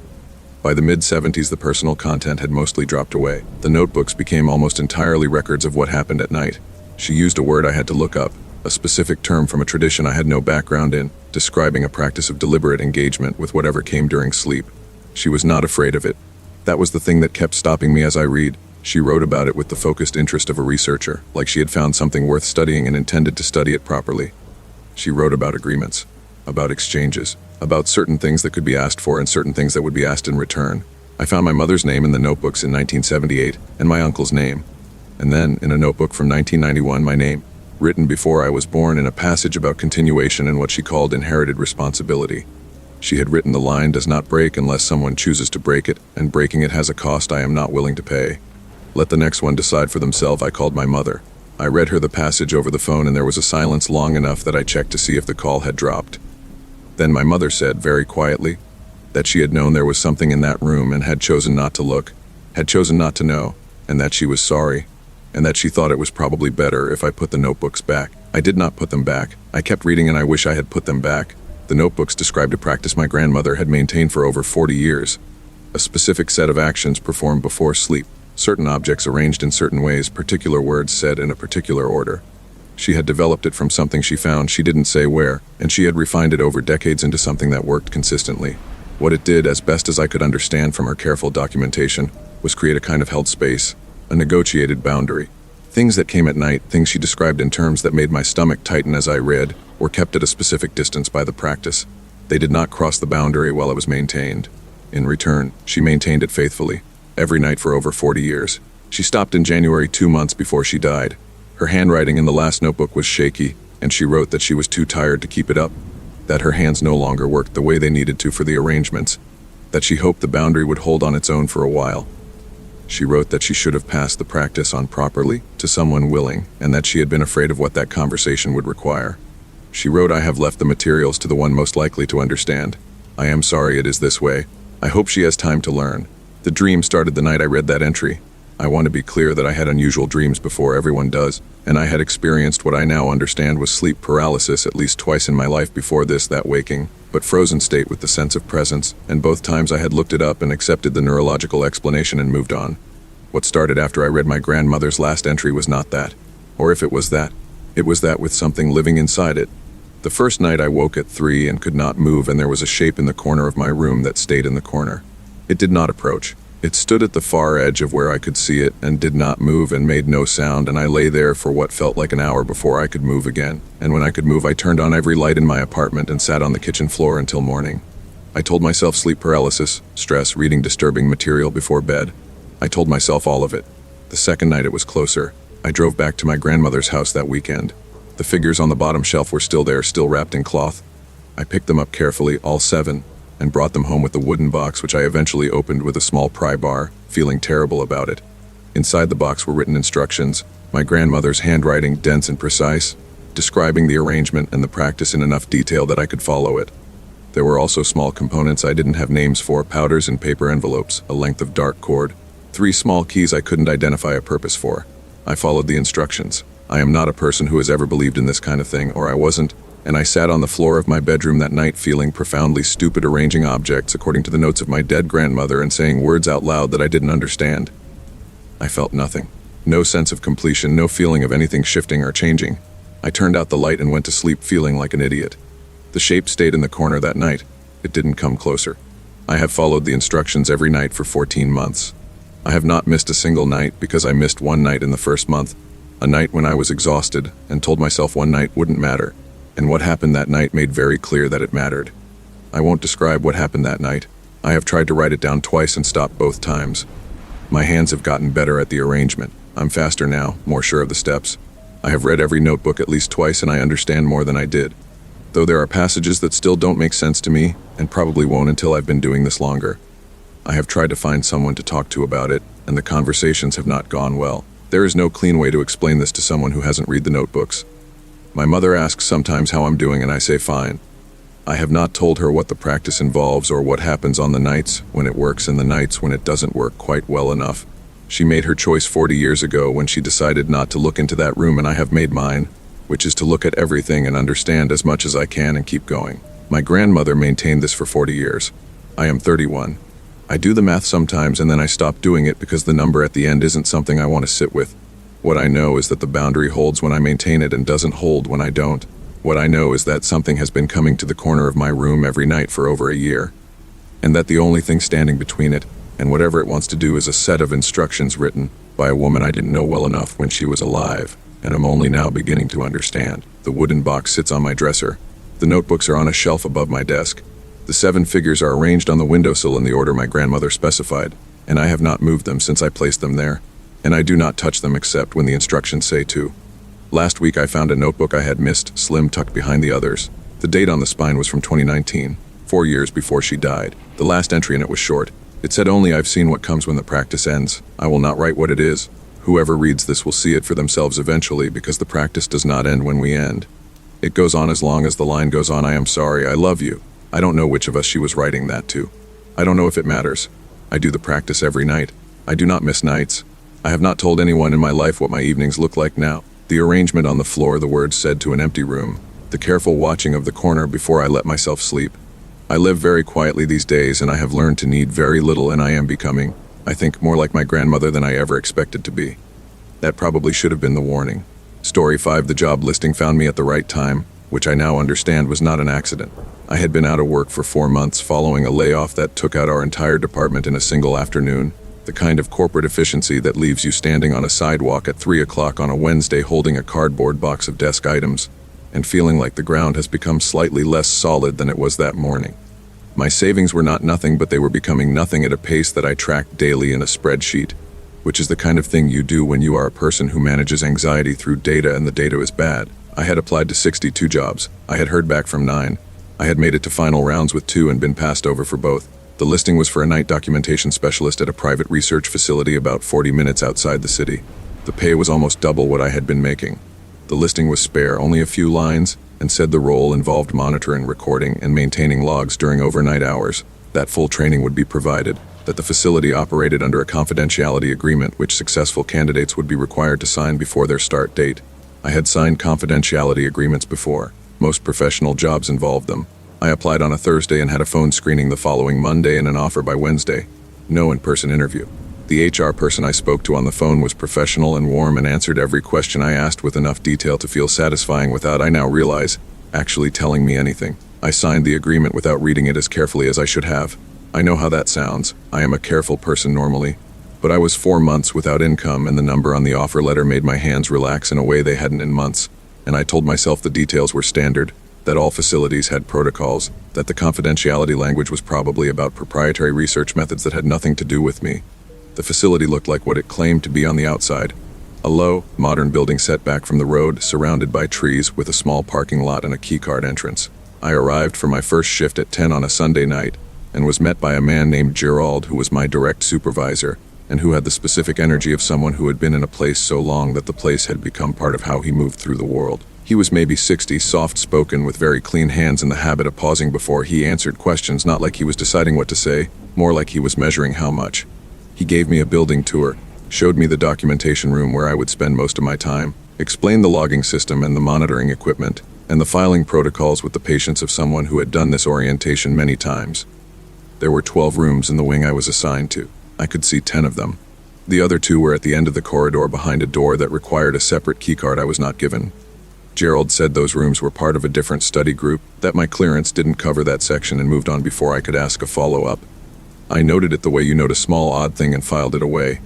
By the mid-70s, the personal content had mostly dropped away. The notebooks became almost entirely records of what happened at night. She used a word I had to look up, a specific term from a tradition I had no background in, describing a practice of deliberate engagement with whatever came during sleep. She was not afraid of it. That was the thing that kept stopping me as I read. She wrote about it with the focused interest of a researcher, like she had found something worth studying and intended to study it properly. She wrote about agreements, about exchanges, about certain things that could be asked for and certain things that would be asked in return. I found my mother's name in the notebooks in 1978, and my uncle's name. And then, in a notebook from 1991, my name, written before I was born, in a passage about continuation and what she called inherited responsibility. She had written, "The line does not break unless someone chooses to break it, and breaking it has a cost I am not willing to pay. Let the next one decide for themselves." I called my mother. I read her the passage over the phone, and there was a silence long enough that I checked to see if the call had dropped. Then my mother said, very quietly, that she had known there was something in that room and had chosen not to look, had chosen not to know, and that she was sorry, and that she thought it was probably better if I put the notebooks back. I did not put them back. I kept reading, and I wish I had put them back. The notebooks described a practice my grandmother had maintained for over 40 years. A specific set of actions performed before sleep, certain objects arranged in certain ways, particular words said in a particular order. She had developed it from something she found, she didn't say where, and she had refined it over decades into something that worked consistently. What it did, as best as I could understand from her careful documentation, was create a kind of held space, a negotiated boundary. Things that came at night, things she described in terms that made my stomach tighten as I read, were kept at a specific distance by the practice. They did not cross the boundary while it was maintained. In return, she maintained it faithfully, every night for over 40 years. She stopped in January 2 months before she died. Her handwriting in the last notebook was shaky, and she wrote that she was too tired to keep it up, that her hands no longer worked the way they needed to for the arrangements, that she hoped the boundary would hold on its own for a while. She wrote that she should have passed the practice on properly to someone willing, and that she had been afraid of what that conversation would require. She wrote, "I have left the materials to the one most likely to understand. I am sorry it is this way. I hope she has time to learn." The dream started the night I read that entry. I want to be clear that I had unusual dreams before everyone does, and I had experienced what I now understand was sleep paralysis at least twice in my life before this, that waking, but frozen state with the sense of presence, and both times I had looked it up and accepted the neurological explanation and moved on. What started after I read my grandmother's last entry was not that. Or if it was that, it was that with something living inside it. The first night I woke at 3 and could not move, and there was a shape in the corner of my room that stayed in the corner. It did not approach. It stood at the far edge of where I could see it and did not move and made no sound, and I lay there for what felt like an hour before I could move again. And when I could move, I turned on every light in my apartment and sat on the kitchen floor until morning. I told myself sleep paralysis, stress, reading disturbing material before bed. I told myself all of it. The second night it was closer. I drove back to my grandmother's house that weekend. The figures on the bottom shelf were still there, still wrapped in cloth. I picked them up carefully, all 7, and brought them home with the wooden box, which I eventually opened with a small pry bar, feeling terrible about it. Inside the box were written instructions, my grandmother's handwriting, dense and precise, describing the arrangement and the practice in enough detail that I could follow it. There were also small components I didn't have names for, powders and paper envelopes, a length of dark cord, 3 small keys I couldn't identify a purpose for. I followed the instructions. I am not a person who has ever believed in this kind of thing, or I wasn't, and I sat on the floor of my bedroom that night feeling profoundly stupid, arranging objects according to the notes of my dead grandmother and saying words out loud that I didn't understand. I felt nothing. No sense of completion, no feeling of anything shifting or changing. I turned out the light and went to sleep feeling like an idiot. The shape stayed in the corner that night. It didn't come closer. I have followed the instructions every night for 14 months. I have not missed a single night because I missed one night in the first month, a night when I was exhausted and told myself one night wouldn't matter. And what happened that night made very clear that it mattered. I won't describe what happened that night. I have tried to write it down twice and stopped both times. My hands have gotten better at the arrangement. I'm faster now, more sure of the steps. I have read every notebook at least twice and I understand more than I did. Though there are passages that still don't make sense to me, and probably won't until I've been doing this longer. I have tried to find someone to talk to about it, and the conversations have not gone well. There is no clean way to explain this to someone who hasn't read the notebooks. My mother asks sometimes how I'm doing and I say fine. I have not told her what the practice involves or what happens on the nights when it works and the nights when it doesn't work quite well enough. She made her choice 40 years ago when she decided not to look into that room, and I have made mine, which is to look at everything and understand as much as I can and keep going. My grandmother maintained this for 40 years. I am 31. I do the math sometimes and then I stop doing it because the number at the end isn't something I want to sit with. What I know is that the boundary holds when I maintain it and doesn't hold when I don't. What I know is that something has been coming to the corner of my room every night for over a year, and that the only thing standing between it and whatever it wants to do is a set of instructions written by a woman I didn't know well enough when she was alive, and I'm only now beginning to understand. The wooden box sits on my dresser. The notebooks are on a shelf above my desk. The 7 figures are arranged on the windowsill in the order my grandmother specified, and I have not moved them since I placed them there, and I do not touch them except when the instructions say to. Last week I found a notebook I had missed, slim tucked behind the others. The date on the spine was from 2019, 4 years before she died. The last entry in it was short. It said only, "I've seen what comes when the practice ends. I will not write what it is. Whoever reads this will see it for themselves eventually because the practice does not end when we end." It goes on as long as the line goes on, "I am sorry, I love you." I don't know which of us she was writing that to. I don't know if it matters. I do the practice every night. I do not miss nights. I have not told anyone in my life what my evenings look like now. The arrangement on the floor, the words said to an empty room. The careful watching of the corner before I let myself sleep. I live very quietly these days and I have learned to need very little, and I am becoming, I think, more like my grandmother than I ever expected to be. That probably should have been the warning. Story 5. The job listing found me at the right time, which I now understand was not an accident. I had been out of work for 4 months following a layoff that took out our entire department in a single afternoon, the kind of corporate efficiency that leaves you standing on a sidewalk at 3 o'clock on a Wednesday holding a cardboard box of desk items, and feeling like the ground has become slightly less solid than it was that morning. My savings were not nothing, but they were becoming nothing at a pace that I tracked daily in a spreadsheet, which is the kind of thing you do when you are a person who manages anxiety through data and the data is bad. I had applied to 62 jobs. I had heard back from 9. I had made it to final rounds with 2 and been passed over for both. The listing was for a night documentation specialist at a private research facility about 40 minutes outside the city. The pay was almost double what I had been making. The listing was spare, only a few lines, and said the role involved monitoring, recording, and maintaining logs during overnight hours, that full training would be provided, that the facility operated under a confidentiality agreement which successful candidates would be required to sign before their start date. I had signed confidentiality agreements before. Most professional jobs involved them. I applied on a Thursday and had a phone screening the following Monday and an offer by Wednesday. No in-person interview. The HR person I spoke to on the phone was professional and warm and answered every question I asked with enough detail to feel satisfying without, I now realize, actually telling me anything. I signed the agreement without reading it as carefully as I should have. I know how that sounds. I am a careful person normally. But I was 4 months without income, and the number on the offer letter made my hands relax in a way they hadn't in months. And I told myself the details were standard, that all facilities had protocols, that the confidentiality language was probably about proprietary research methods that had nothing to do with me. The facility looked like what it claimed to be on the outside. A low, modern building set back from the road, surrounded by trees, with a small parking lot and a keycard entrance. I arrived for my first shift at 10 on a Sunday night, and was met by a man named Gerald, who was my direct supervisor, and who had the specific energy of someone who had been in a place so long that the place had become part of how he moved through the world. He was maybe 60, soft-spoken, with very clean hands, in the habit of pausing before he answered questions, not like he was deciding what to say, more like he was measuring how much. He gave me a building tour, showed me the documentation room where I would spend most of my time, explained the logging system and the monitoring equipment, and the filing protocols with the patience of someone who had done this orientation many times. There were 12 rooms in the wing I was assigned to. I could see 10 of them. The other 2 were at the end of the corridor behind a door that required a separate keycard I was not given. Gerald said those rooms were part of a different study group, that my clearance didn't cover that section, and moved on before I could ask a follow-up. I noted it the way you note a small odd thing and filed it away.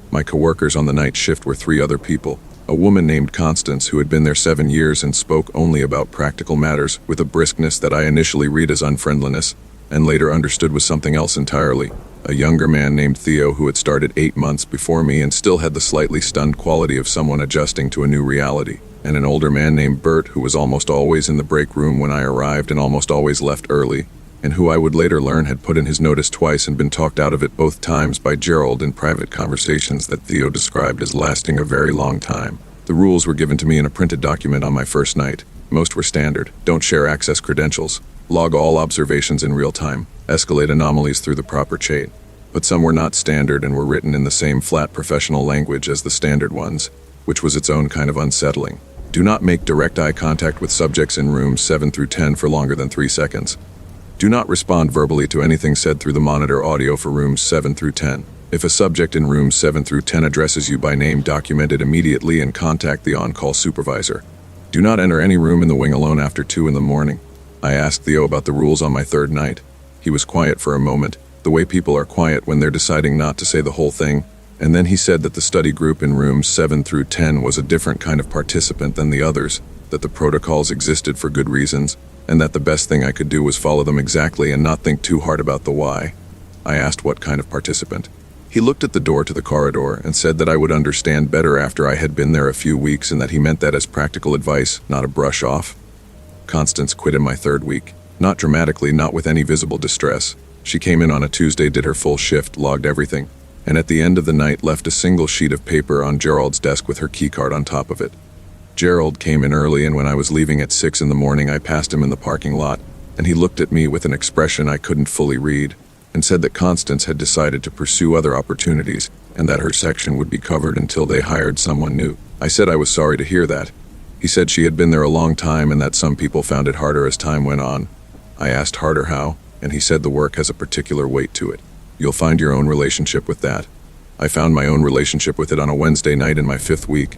My coworkers on the night shift were 3 other people. A woman named Constance, who had been there 7 years and spoke only about practical matters with a briskness that I initially read as unfriendliness, and later understood was something else entirely. A younger man named Theo, who had started 8 months before me and still had the slightly stunned quality of someone adjusting to a new reality. And an older man named Bert, who was almost always in the break room when I arrived and almost always left early, and who I would later learn had put in his notice twice and been talked out of it both times by Gerald in private conversations that Theo described as lasting a very long time. The rules were given to me in a printed document on my first night. Most were standard. Don't share access credentials. Log all observations in real time. Escalate anomalies through the proper chain. But some were not standard and were written in the same flat professional language as the standard ones, which was its own kind of unsettling. Do not make direct eye contact with subjects in rooms 7 through 10 for longer than 3 seconds. Do not respond verbally to anything said through the monitor audio for rooms 7 through 10. If a subject in rooms 7 through 10 addresses you by name, document it immediately and contact the on-call supervisor. Do not enter any room in the wing alone after 2 in the morning. I asked Theo about the rules on my third night. He was quiet for a moment, the way people are quiet when they're deciding not to say the whole thing, and then he said that the study group in rooms 7 through 10 was a different kind of participant than the others, that the protocols existed for good reasons, and that the best thing I could do was follow them exactly and not think too hard about the why. I asked what kind of participant. He looked at the door to the corridor and said that I would understand better after I had been there a few weeks, and that he meant that as practical advice, not a brush off. Constance quit in my third week. Not dramatically, not with any visible distress. She came in on a Tuesday, did her full shift, logged everything, and at the end of the night left a single sheet of paper on Gerald's desk with her keycard on top of it. Gerald came in early, and when I was leaving at 6 in the morning, I passed him in the parking lot, and he looked at me with an expression I couldn't fully read, and said that Constance had decided to pursue other opportunities, and that her section would be covered until they hired someone new. I said I was sorry to hear that. He said she had been there a long time and that some people found it harder as time went on. I asked harder how, and he said the work has a particular weight to it. You'll find your own relationship with that. I found my own relationship with it on a Wednesday night in my 5th week.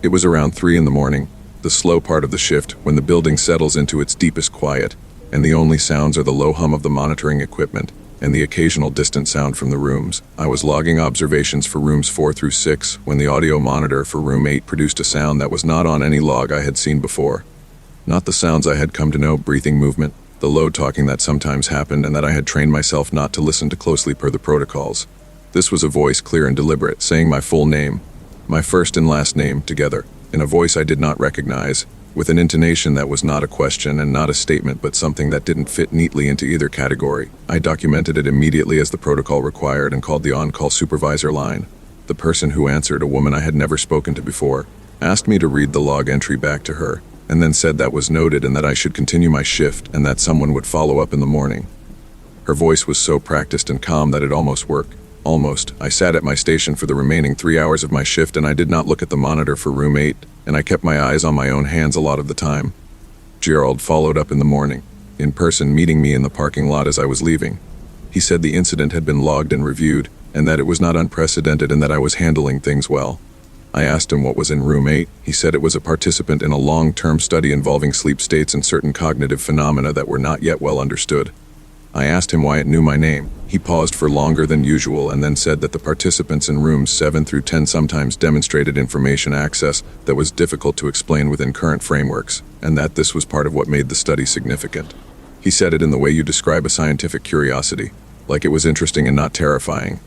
It was around 3 in the morning, the slow part of the shift when the building settles into its deepest quiet, and the only sounds are the low hum of the monitoring equipment and the occasional distant sound from the rooms. I was logging observations for rooms 4 through 6 when the audio monitor for room 8 produced a sound that was not on any log I had seen before. Not the sounds I had come to know, breathing movement, the low talking that sometimes happened and that I had trained myself not to listen to closely per the protocols. This was a voice, clear and deliberate, saying my full name, my first and last name, together, in a voice I did not recognize, with an intonation that was not a question and not a statement, but something that didn't fit neatly into either category. I documented it immediately as the protocol required and called the on-call supervisor line. The person who answered, a woman I had never spoken to before, asked me to read the log entry back to her, and then said that was noted and that I should continue my shift and that someone would follow up in the morning. Her voice was so practiced and calm that it almost worked. Almost. I sat at my station for the remaining 3 hours of my shift, and I did not look at the monitor for room 8, and I kept my eyes on my own hands a lot of the time. Gerald followed up in the morning, in person, meeting me in the parking lot as I was leaving. He said the incident had been logged and reviewed, and that it was not unprecedented and that I was handling things well. I asked him what was in room 8. He said it was a participant in a long-term study involving sleep states and certain cognitive phenomena that were not yet well understood. I asked him why it knew my name. He paused for longer than usual and then said that the participants in rooms 7 through 10 sometimes demonstrated information access that was difficult to explain within current frameworks, and that this was part of what made the study significant. He said it in the way you describe a scientific curiosity, like it was interesting and not terrifying.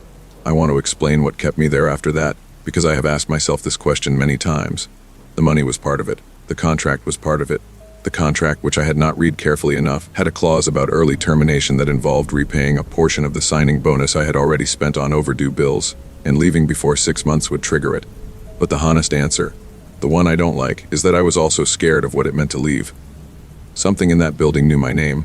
I want to explain what kept me there after that, because I have asked myself this question many times. The money was part of it. The contract was part of it. The contract, which I had not read carefully enough, had a clause about early termination that involved repaying a portion of the signing bonus I had already spent on overdue bills, and leaving before 6 months would trigger it. But the honest answer, the one I don't like, is that I was also scared of what it meant to leave. Something in that building knew my name.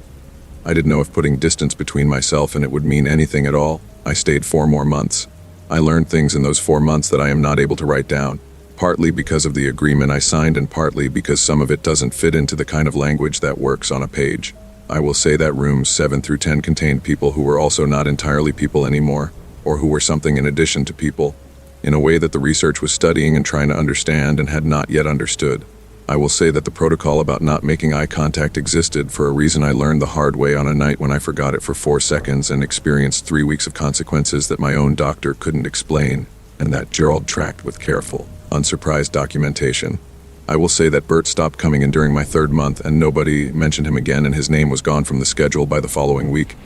I didn't know if putting distance between myself and it would mean anything at all. I stayed 4 more months. I learned things in those 4 months that I am not able to write down. Partly because of the agreement I signed and partly because some of it doesn't fit into the kind of language that works on a page. I will say that rooms 7 through 10 contained people who were also not entirely people anymore, or who were something in addition to people, in a way that the research was studying and trying to understand and had not yet understood. I will say that the protocol about not making eye contact existed for a reason I learned the hard way on a night when I forgot it for 4 seconds and experienced 3 weeks of consequences that my own doctor couldn't explain, and that Gerald tracked with careful, unsurprised documentation. I will say that Bert stopped coming in during my 3rd month and nobody mentioned him again, and his name was gone from the schedule by the following week.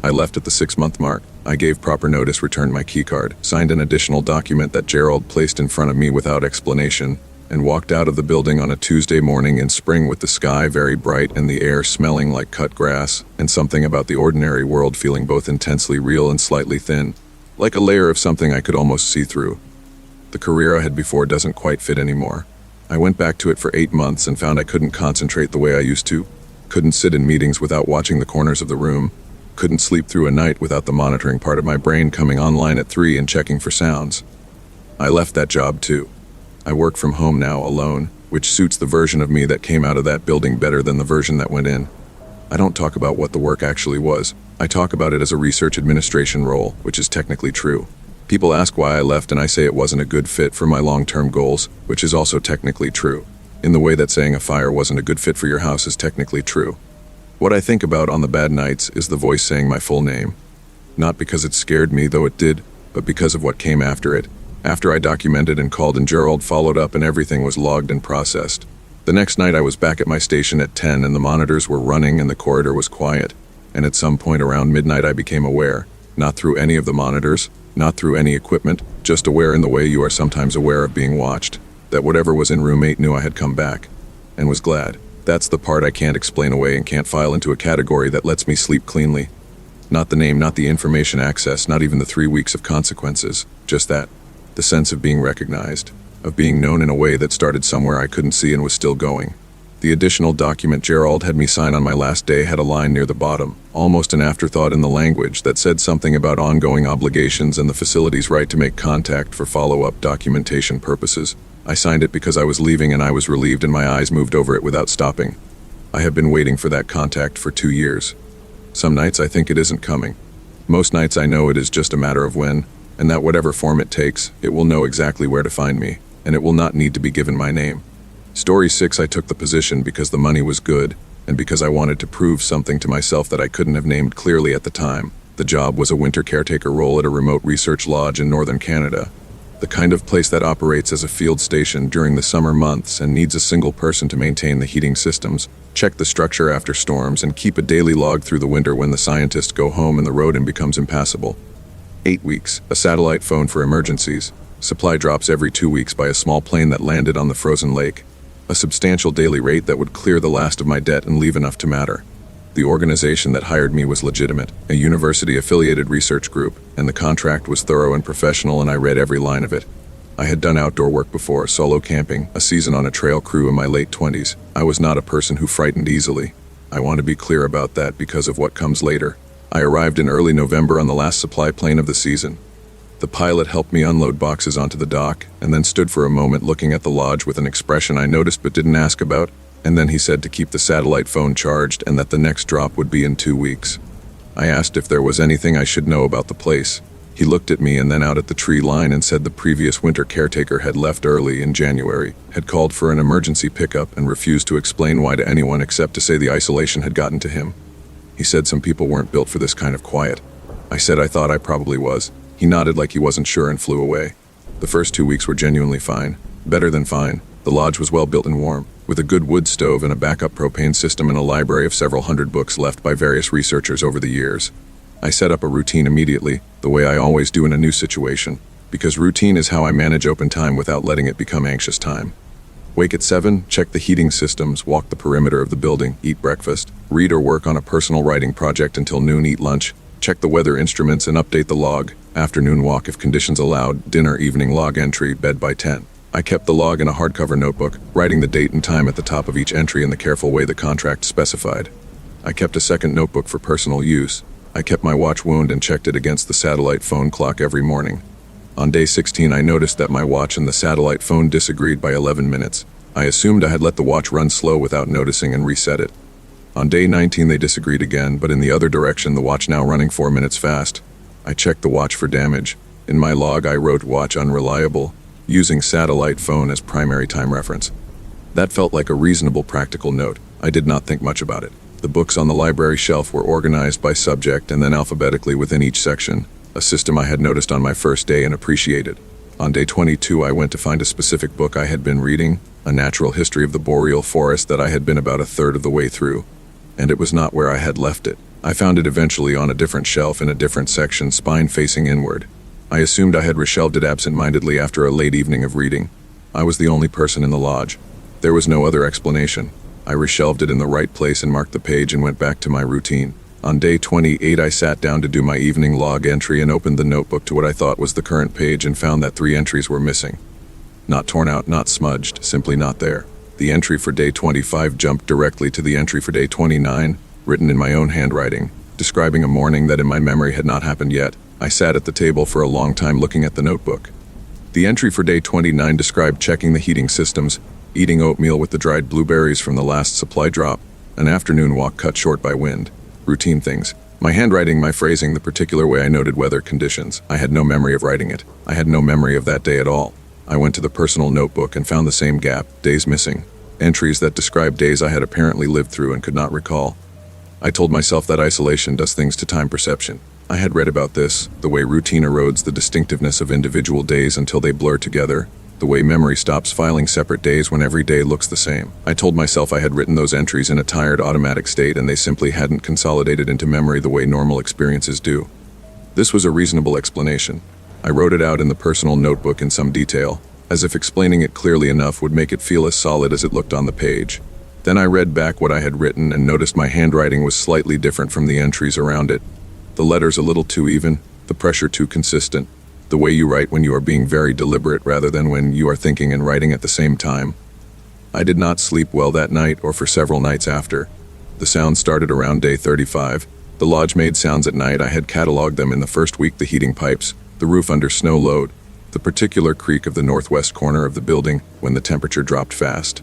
I left at the 6-month mark. I gave proper notice, returned my keycard, signed an additional document that Gerald placed in front of me without explanation, and walked out of the building on a Tuesday morning in spring with the sky very bright and the air smelling like cut grass, and something about the ordinary world feeling both intensely real and slightly thin, like a layer of something I could almost see through. The career I had before doesn't quite fit anymore. I went back to it for 8 months and found I couldn't concentrate the way I used to, couldn't sit in meetings without watching the corners of the room, couldn't sleep through a night without the monitoring part of my brain coming online at 3 and checking for sounds. I left that job too. I work from home now alone, which suits the version of me that came out of that building better than the version that went in. I don't talk about what the work actually was. I talk about it as a research administration role, which is technically true. People ask why I left and I say it wasn't a good fit for my long-term goals, which is also technically true. In the way that saying a fire wasn't a good fit for your house is technically true. What I think about on the bad nights is the voice saying my full name. Not because it scared me, though it did, but because of what came after it. After I documented and called and Gerald followed up and everything was logged and processed. The next night I was back at my station at 10 and the monitors were running and the corridor was quiet. And at some point around midnight I became aware, not through any of the monitors, not through any equipment, just aware in the way you are sometimes aware of being watched, that whatever was in room 8 knew I had come back, and was glad. That's the part I can't explain away and can't file into a category that lets me sleep cleanly. Not the name, not the information access, not even the 3 weeks of consequences, just that. The sense of being recognized, of being known in a way that started somewhere I couldn't see and was still going. The additional document Gerald had me sign on my last day had a line near the bottom, almost an afterthought in the language, that said something about ongoing obligations and the facility's right to make contact for follow-up documentation purposes. I signed it because I was leaving and I was relieved and my eyes moved over it without stopping. I have been waiting for that contact for 2 years. Some nights I think it isn't coming. Most nights I know it is just a matter of when, and that whatever form it takes, it will know exactly where to find me, and it will not need to be given my name. Story 6, I took the position because the money was good, and because I wanted to prove something to myself that I couldn't have named clearly at the time. The job was a winter caretaker role at a remote research lodge in northern Canada. The kind of place that operates as a field station during the summer months and needs a single person to maintain the heating systems, check the structure after storms, and keep a daily log through the winter when the scientists go home and the road becomes impassable. 8 weeks, a satellite phone for emergencies, supply drops every 2 weeks by a small plane that landed on the frozen lake, a substantial daily rate that would clear the last of my debt and leave enough to matter. The organization that hired me was legitimate, a university-affiliated research group, and the contract was thorough and professional, and I read every line of it. I had done outdoor work before, solo camping, a season on a trail crew in my late 20s. I was not a person who frightened easily. I want to be clear about that because of what comes later. I arrived in early November on the last supply plane of the season. The pilot helped me unload boxes onto the dock, and then stood for a moment looking at the lodge with an expression I noticed but didn't ask about, and then he said to keep the satellite phone charged and that the next drop would be in 2 weeks. I asked if there was anything I should know about the place. He looked at me and then out at the tree line and said the previous winter caretaker had left early in January, had called for an emergency pickup and refused to explain why to anyone except to say the isolation had gotten to him. He said some people weren't built for this kind of quiet. I said I thought I probably was. He nodded like he wasn't sure and flew away. The first 2 weeks were genuinely fine. Better than fine. The lodge was well built and warm, with a good wood stove and a backup propane system and a library of several hundred books left by various researchers over the years. I set up a routine immediately, the way I always do in a new situation, because routine is how I manage open time without letting it become anxious time. Wake at 7, check the heating systems, walk the perimeter of the building, eat breakfast, read or work on a personal writing project until noon, eat lunch, check the weather instruments and update the log, afternoon walk if conditions allowed, dinner, evening log entry, bed by 10. I kept the log in a hardcover notebook, writing the date and time at the top of each entry in the careful way the contract specified. I kept a second notebook for personal use. I kept my watch wound and checked it against the satellite phone clock every morning. On day 16 I noticed that my watch and the satellite phone disagreed by 11 minutes. I assumed I had let the watch run slow without noticing and reset it. On day 19 they disagreed again, but in the other direction, the watch now running 4 minutes fast. I checked the watch for damage. In my log I wrote watch unreliable, using satellite phone as primary time reference. That felt like a reasonable practical note. I did not think much about it. The books on the library shelf were organized by subject and then alphabetically within each section, a system I had noticed on my first day and appreciated. On day 22 I went to find a specific book I had been reading, a natural history of the boreal forest that I had been about a third of the way through, and it was not where I had left it. I found it eventually on a different shelf in a different section, spine facing inward. I assumed I had reshelved it absent-mindedly after a late evening of reading. I was the only person in the lodge. There was no other explanation. I reshelved it in the right place and marked the page and went back to my routine. On day 28 I sat down to do my evening log entry and opened the notebook to what I thought was the current page and found that 3 entries were missing. Not torn out, not smudged, simply not there. The entry for day 25 jumped directly to the entry for day 29, written in my own handwriting, describing a morning that in my memory had not happened yet. I sat at the table for a long time looking at the notebook. The entry for day 29 described checking the heating systems, eating oatmeal with the dried blueberries from the last supply drop, An afternoon walk cut short by wind. Routine things. My handwriting, my phrasing, the particular way I noted weather conditions. I had no memory of writing it. I had no memory of that day at all. I went to the personal notebook and found the same gap, days missing. Entries that described days I had apparently lived through and could not recall. I told myself that isolation does things to time perception. I had read about this, the way routine erodes the distinctiveness of individual days until they blur together, the way memory stops filing separate days when every day looks the same. I told myself I had written those entries in a tired automatic state and they simply hadn't consolidated into memory the way normal experiences do. This was a reasonable explanation. I wrote it out in the personal notebook in some detail, as if explaining it clearly enough would make it feel as solid as it looked on the page. Then I read back what I had written and noticed my handwriting was slightly different from the entries around it. The letters a little too even, the pressure too consistent, the way you write when you are being very deliberate rather than when you are thinking and writing at the same time. I did not sleep well that night or for several nights after. The sounds started around day 35. The lodge made sounds at night. I had cataloged them in the first week: the heating pipes, the roof under snow load, the particular creak of the northwest corner of the building when the temperature dropped fast.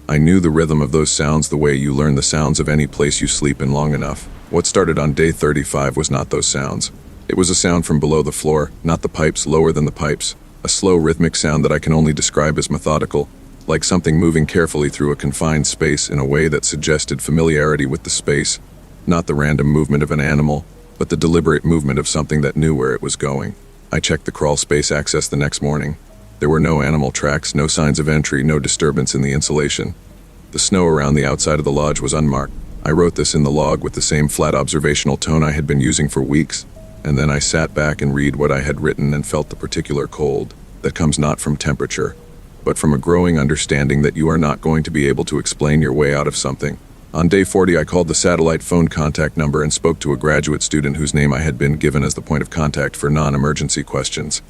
I knew the rhythm of those sounds the way you learn the sounds of any place you sleep in long enough. What started on day 35 was not those sounds. It was a sound from below the floor, not the pipes, lower than the pipes. A slow rhythmic sound that I can only describe as methodical, like something moving carefully through a confined space in a way that suggested familiarity with the space, not the random movement of an animal, but the deliberate movement of something that knew where it was going. I checked the crawl space access the next morning. There were no animal tracks, no signs of entry, no disturbance in the insulation. The snow around the outside of the lodge was unmarked. I wrote this in the log with the same flat observational tone I had been using for weeks, and then I sat back and read what I had written and felt the particular cold that comes not from temperature, but from a growing understanding that you are not going to be able to explain your way out of something. On day 40, I called the satellite phone contact number and spoke to a graduate student whose name I had been given as the point of contact for non-emergency questions.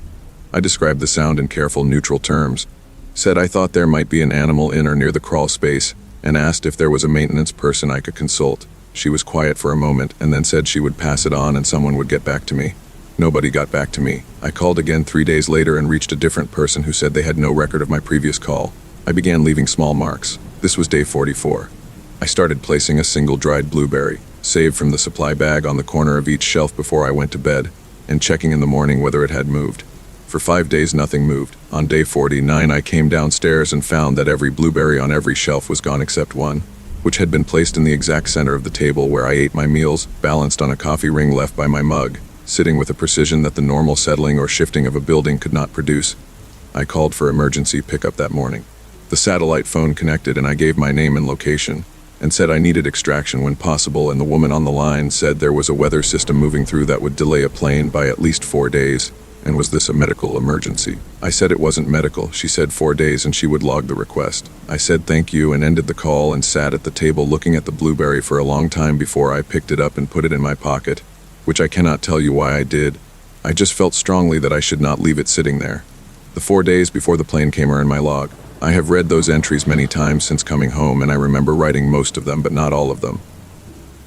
I described the sound in careful, neutral terms, said I thought there might be an animal in or near the crawl space, and asked if there was a maintenance person I could consult. She was quiet for a moment and then said she would pass it on and someone would get back to me. Nobody got back to me. I called again 3 days later and reached a different person who said they had no record of my previous call. I began leaving small marks. This was day 44. I started placing a single dried blueberry, saved from the supply bag, on the corner of each shelf before I went to bed, and checking in the morning whether it had moved. For 5 days nothing moved. On day 49 I came downstairs and found that every blueberry on every shelf was gone except one, which had been placed in the exact center of the table where I ate my meals, balanced on a coffee ring left by my mug, sitting with a precision that the normal settling or shifting of a building could not produce. I called for emergency pickup that morning. The satellite phone connected and I gave my name and location, and said I needed extraction when possible, and the woman on the line said there was a weather system moving through that would delay a plane by at least 4 days. And was this a medical emergency? I said it wasn't medical. She said 4 days and she would log the request. I said thank you and ended the call and sat at the table looking at the blueberry for a long time before I picked it up and put it in my pocket, which I cannot tell you why I did. I just felt strongly that I should not leave it sitting there. The 4 days before the plane came are in my log. I have read those entries many times since coming home, and I remember writing most of them, but not all of them.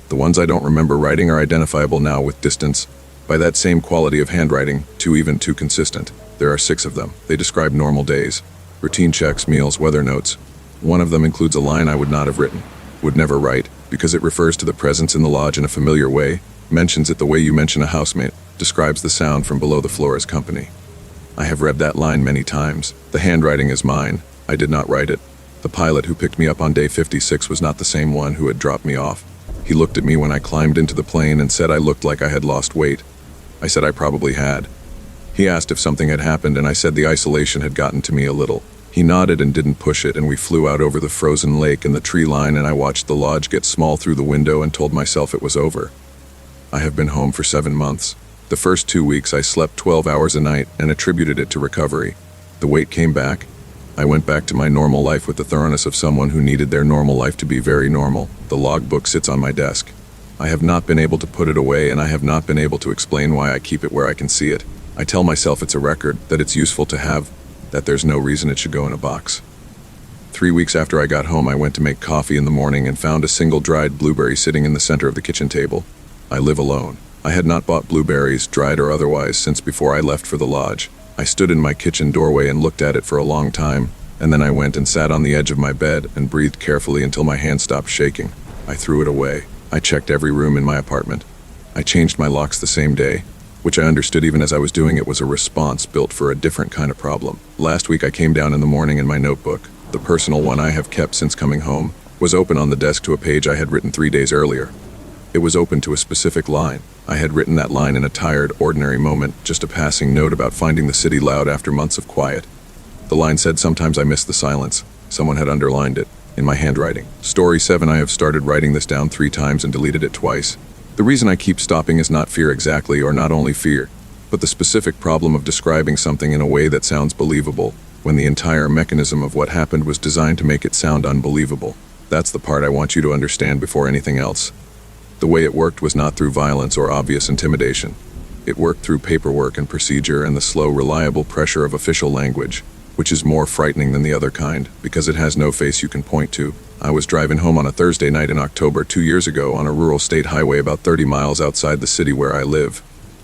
The ones I don't remember writing are identifiable now with distance, by that same quality of handwriting, too consistent. There are 6 of them. They describe normal days, routine checks, meals, weather notes. One of them includes a line I would not have written, would never write, because it refers to the presence in the lodge in a familiar way, mentions it the way you mention a housemate, describes the sound from below the floor as company. I have read that line many times. The handwriting is mine. I did not write it. The pilot who picked me up on day 56 was not the same one who had dropped me off. He looked at me when I climbed into the plane and said I looked like I had lost weight. I said I probably had. He asked if something had happened, and I said the isolation had gotten to me a little. He nodded and didn't push it, and we flew out over the frozen lake and the tree line, and I watched the lodge get small through the window and told myself it was over. I have been home for 7 months. The first 2 weeks I slept 12 hours a night and attributed it to recovery. The weight came back. I went back to my normal life with the thoroughness of someone who needed their normal life to be very normal. The logbook sits on my desk. I have not been able to put it away, and I have not been able to explain why I keep it where I can see it. I tell myself it's a record, that it's useful to have, that there's no reason it should go in a box. 3 weeks after I got home, I went to make coffee in the morning and found a single dried blueberry sitting in the center of the kitchen table. I live alone. I had not bought blueberries, dried or otherwise, since before I left for the lodge. I stood in my kitchen doorway and looked at it for a long time, and then I went and sat on the edge of my bed and breathed carefully until my hand stopped shaking. I threw it away. I checked every room in my apartment. I changed my locks the same day, which I understood even as I was doing it was a response built for a different kind of problem. Last week I came down in the morning and my notebook, the personal one I have kept since coming home, was open on the desk to a page I had written 3 days earlier. It was open to a specific line. I had written that line in a tired, ordinary moment, just a passing note about finding the city loud after months of quiet. The line said, "Sometimes I miss the silence." Someone had underlined it, in my handwriting. Story 7. I have started writing this down 3 times and deleted it twice. The reason I keep stopping is not fear exactly, or not only fear, but the specific problem of describing something in a way that sounds believable, when the entire mechanism of what happened was designed to make it sound unbelievable. That's the part I want you to understand before anything else. The way it worked was not through violence or obvious intimidation. It worked through paperwork and procedure and the slow, reliable pressure of official language, which is more frightening than the other kind, because it has no face you can point to. I was driving home on a Thursday night in October 2 years ago on a rural state highway about 30 miles outside the city where I live.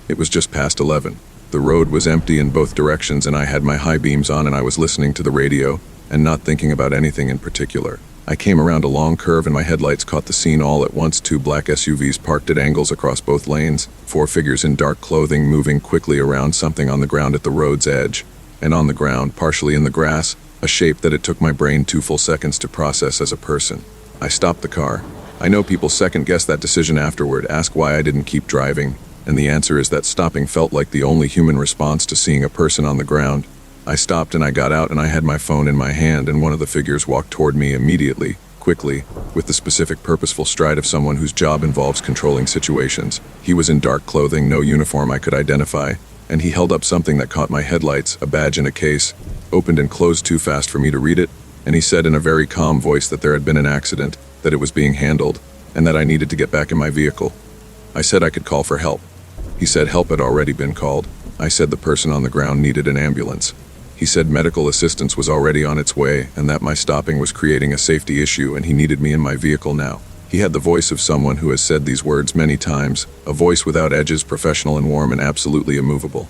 It was just past 11. The road was empty in both directions and I had my high beams on and I was listening to the radio and not thinking about anything in particular. I came around a long curve and my headlights caught the scene all at once. 2 black SUVs parked at angles across both lanes, 4 figures in dark clothing moving quickly around something on the ground at the road's edge. And on the ground, partially in the grass, a shape that it took my brain 2 full seconds to process as a person. I stopped the car. I know people second-guess that decision afterward, ask why I didn't keep driving, and the answer is that stopping felt like the only human response to seeing a person on the ground. I stopped and I got out and I had my phone in my hand and one of the figures walked toward me immediately, quickly, with the specific purposeful stride of someone whose job involves controlling situations. He was in dark clothing, no uniform I could identify, and he held up something that caught my headlights, a badge in a case, opened and closed too fast for me to read it, and he said in a very calm voice that there had been an accident, that it was being handled, and that I needed to get back in my vehicle. I said I could call for help. He said help had already been called. I said the person on the ground needed an ambulance. He said medical assistance was already on its way and that my stopping was creating a safety issue and he needed me in my vehicle now. He had the voice of someone who has said these words many times, a voice without edges, professional and warm and absolutely immovable.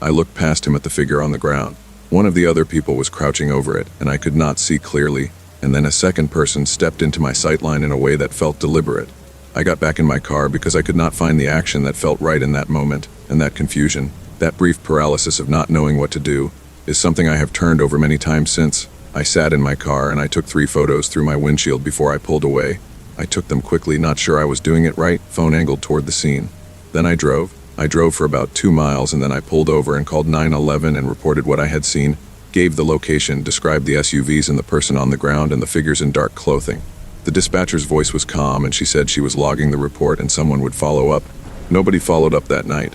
I looked past him at the figure on the ground. One of the other people was crouching over it and I could not see clearly, and then a second person stepped into my sightline in a way that felt deliberate. I got back in my car because I could not find the action that felt right in that moment, and that confusion, that brief paralysis of not knowing what to do, is something I have turned over many times since. I sat in my car and I took 3 photos through my windshield before I pulled away. I took them quickly, not sure I was doing it right, phone angled toward the scene. Then I drove. I drove for about 2 miles and then I pulled over and called 911 and reported what I had seen, gave the location, described the SUVs and the person on the ground and the figures in dark clothing. The dispatcher's voice was calm and she said she was logging the report and someone would follow up. Nobody followed up that night.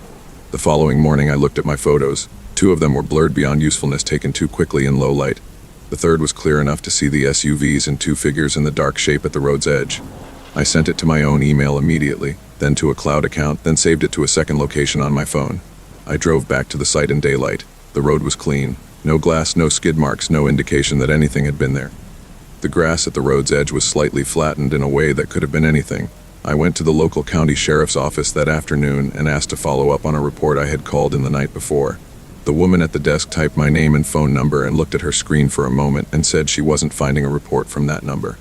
The following morning I looked at my photos. 2 of them were blurred beyond usefulness, taken too quickly in low light. The third was clear enough to see the SUVs and 2 figures in the dark shape at the road's edge. I sent it to my own email immediately, then to a cloud account, then saved it to a second location on my phone. I drove back to the site in daylight. The road was clean. No glass, no skid marks, no indication that anything had been there. The grass at the road's edge was slightly flattened in a way that could have been anything. I went to the local county sheriff's office that afternoon and asked to follow up on a report I had called in the night before. The woman at the desk typed my name and phone number and looked at her screen for a moment and said she wasn't finding a report from that number.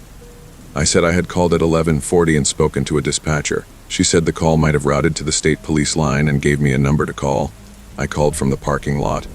I said I had called at 11:40 and spoken to a dispatcher. She said the call might have routed to the state police line and gave me a number to call. I called from the parking lot.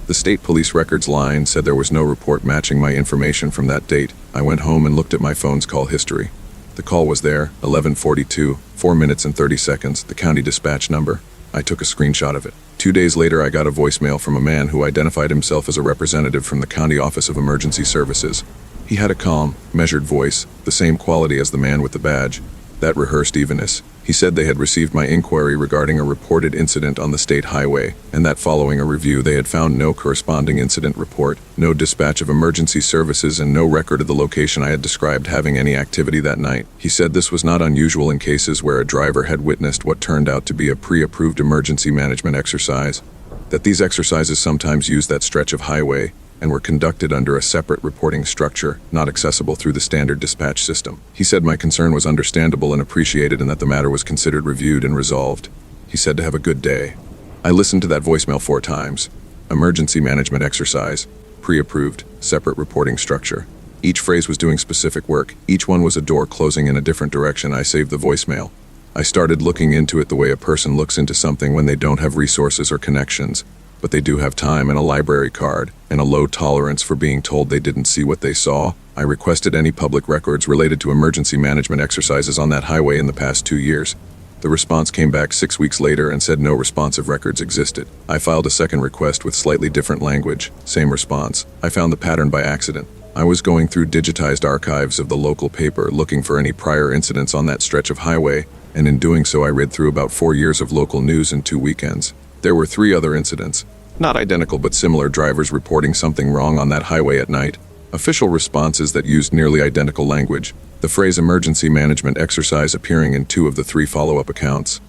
The state police records line said there was no report matching my information from that date. I went home and looked at my phone's call history. The call was there, 11:42, 4 minutes and 30 seconds, the county dispatch number. I took a screenshot of it. 2 days later, I got a voicemail from a man who identified himself as a representative from the County Office of Emergency Services. He had a calm, measured voice, the same quality as the man with the badge, that rehearsed evenness. He said they had received my inquiry regarding a reported incident on the state highway, and that following a review they had found no corresponding incident report, no dispatch of emergency services, and no record of the location I had described having any activity that night. He said this was not unusual in cases where a driver had witnessed what turned out to be a pre-approved emergency management exercise, that these exercises sometimes used that stretch of highway and were conducted under a separate reporting structure, not accessible through the standard dispatch system. He said my concern was understandable and appreciated and that the matter was considered, reviewed, and resolved. He said to have a good day. I listened to that voicemail 4 times. Emergency management exercise, pre-approved, separate reporting structure. Each phrase was doing specific work. Each one was a door closing in a different direction. I saved the voicemail. I started looking into it the way a person looks into something when they don't have resources or connections, but they do have time and a library card, and a low tolerance for being told they didn't see what they saw. I requested any public records related to emergency management exercises on that highway in the past 2 years. The response came back 6 weeks later and said no responsive records existed. I filed a second request with slightly different language. Same response. I found the pattern by accident. I was going through digitized archives of the local paper looking for any prior incidents on that stretch of highway, and in doing so I read through about 4 years of local news in 2 weekends. There were 3 other incidents. Not identical but similar drivers reporting something wrong on that highway at night. Official responses that used nearly identical language. The phrase emergency management exercise appearing in 2 of the 3 follow-up accounts.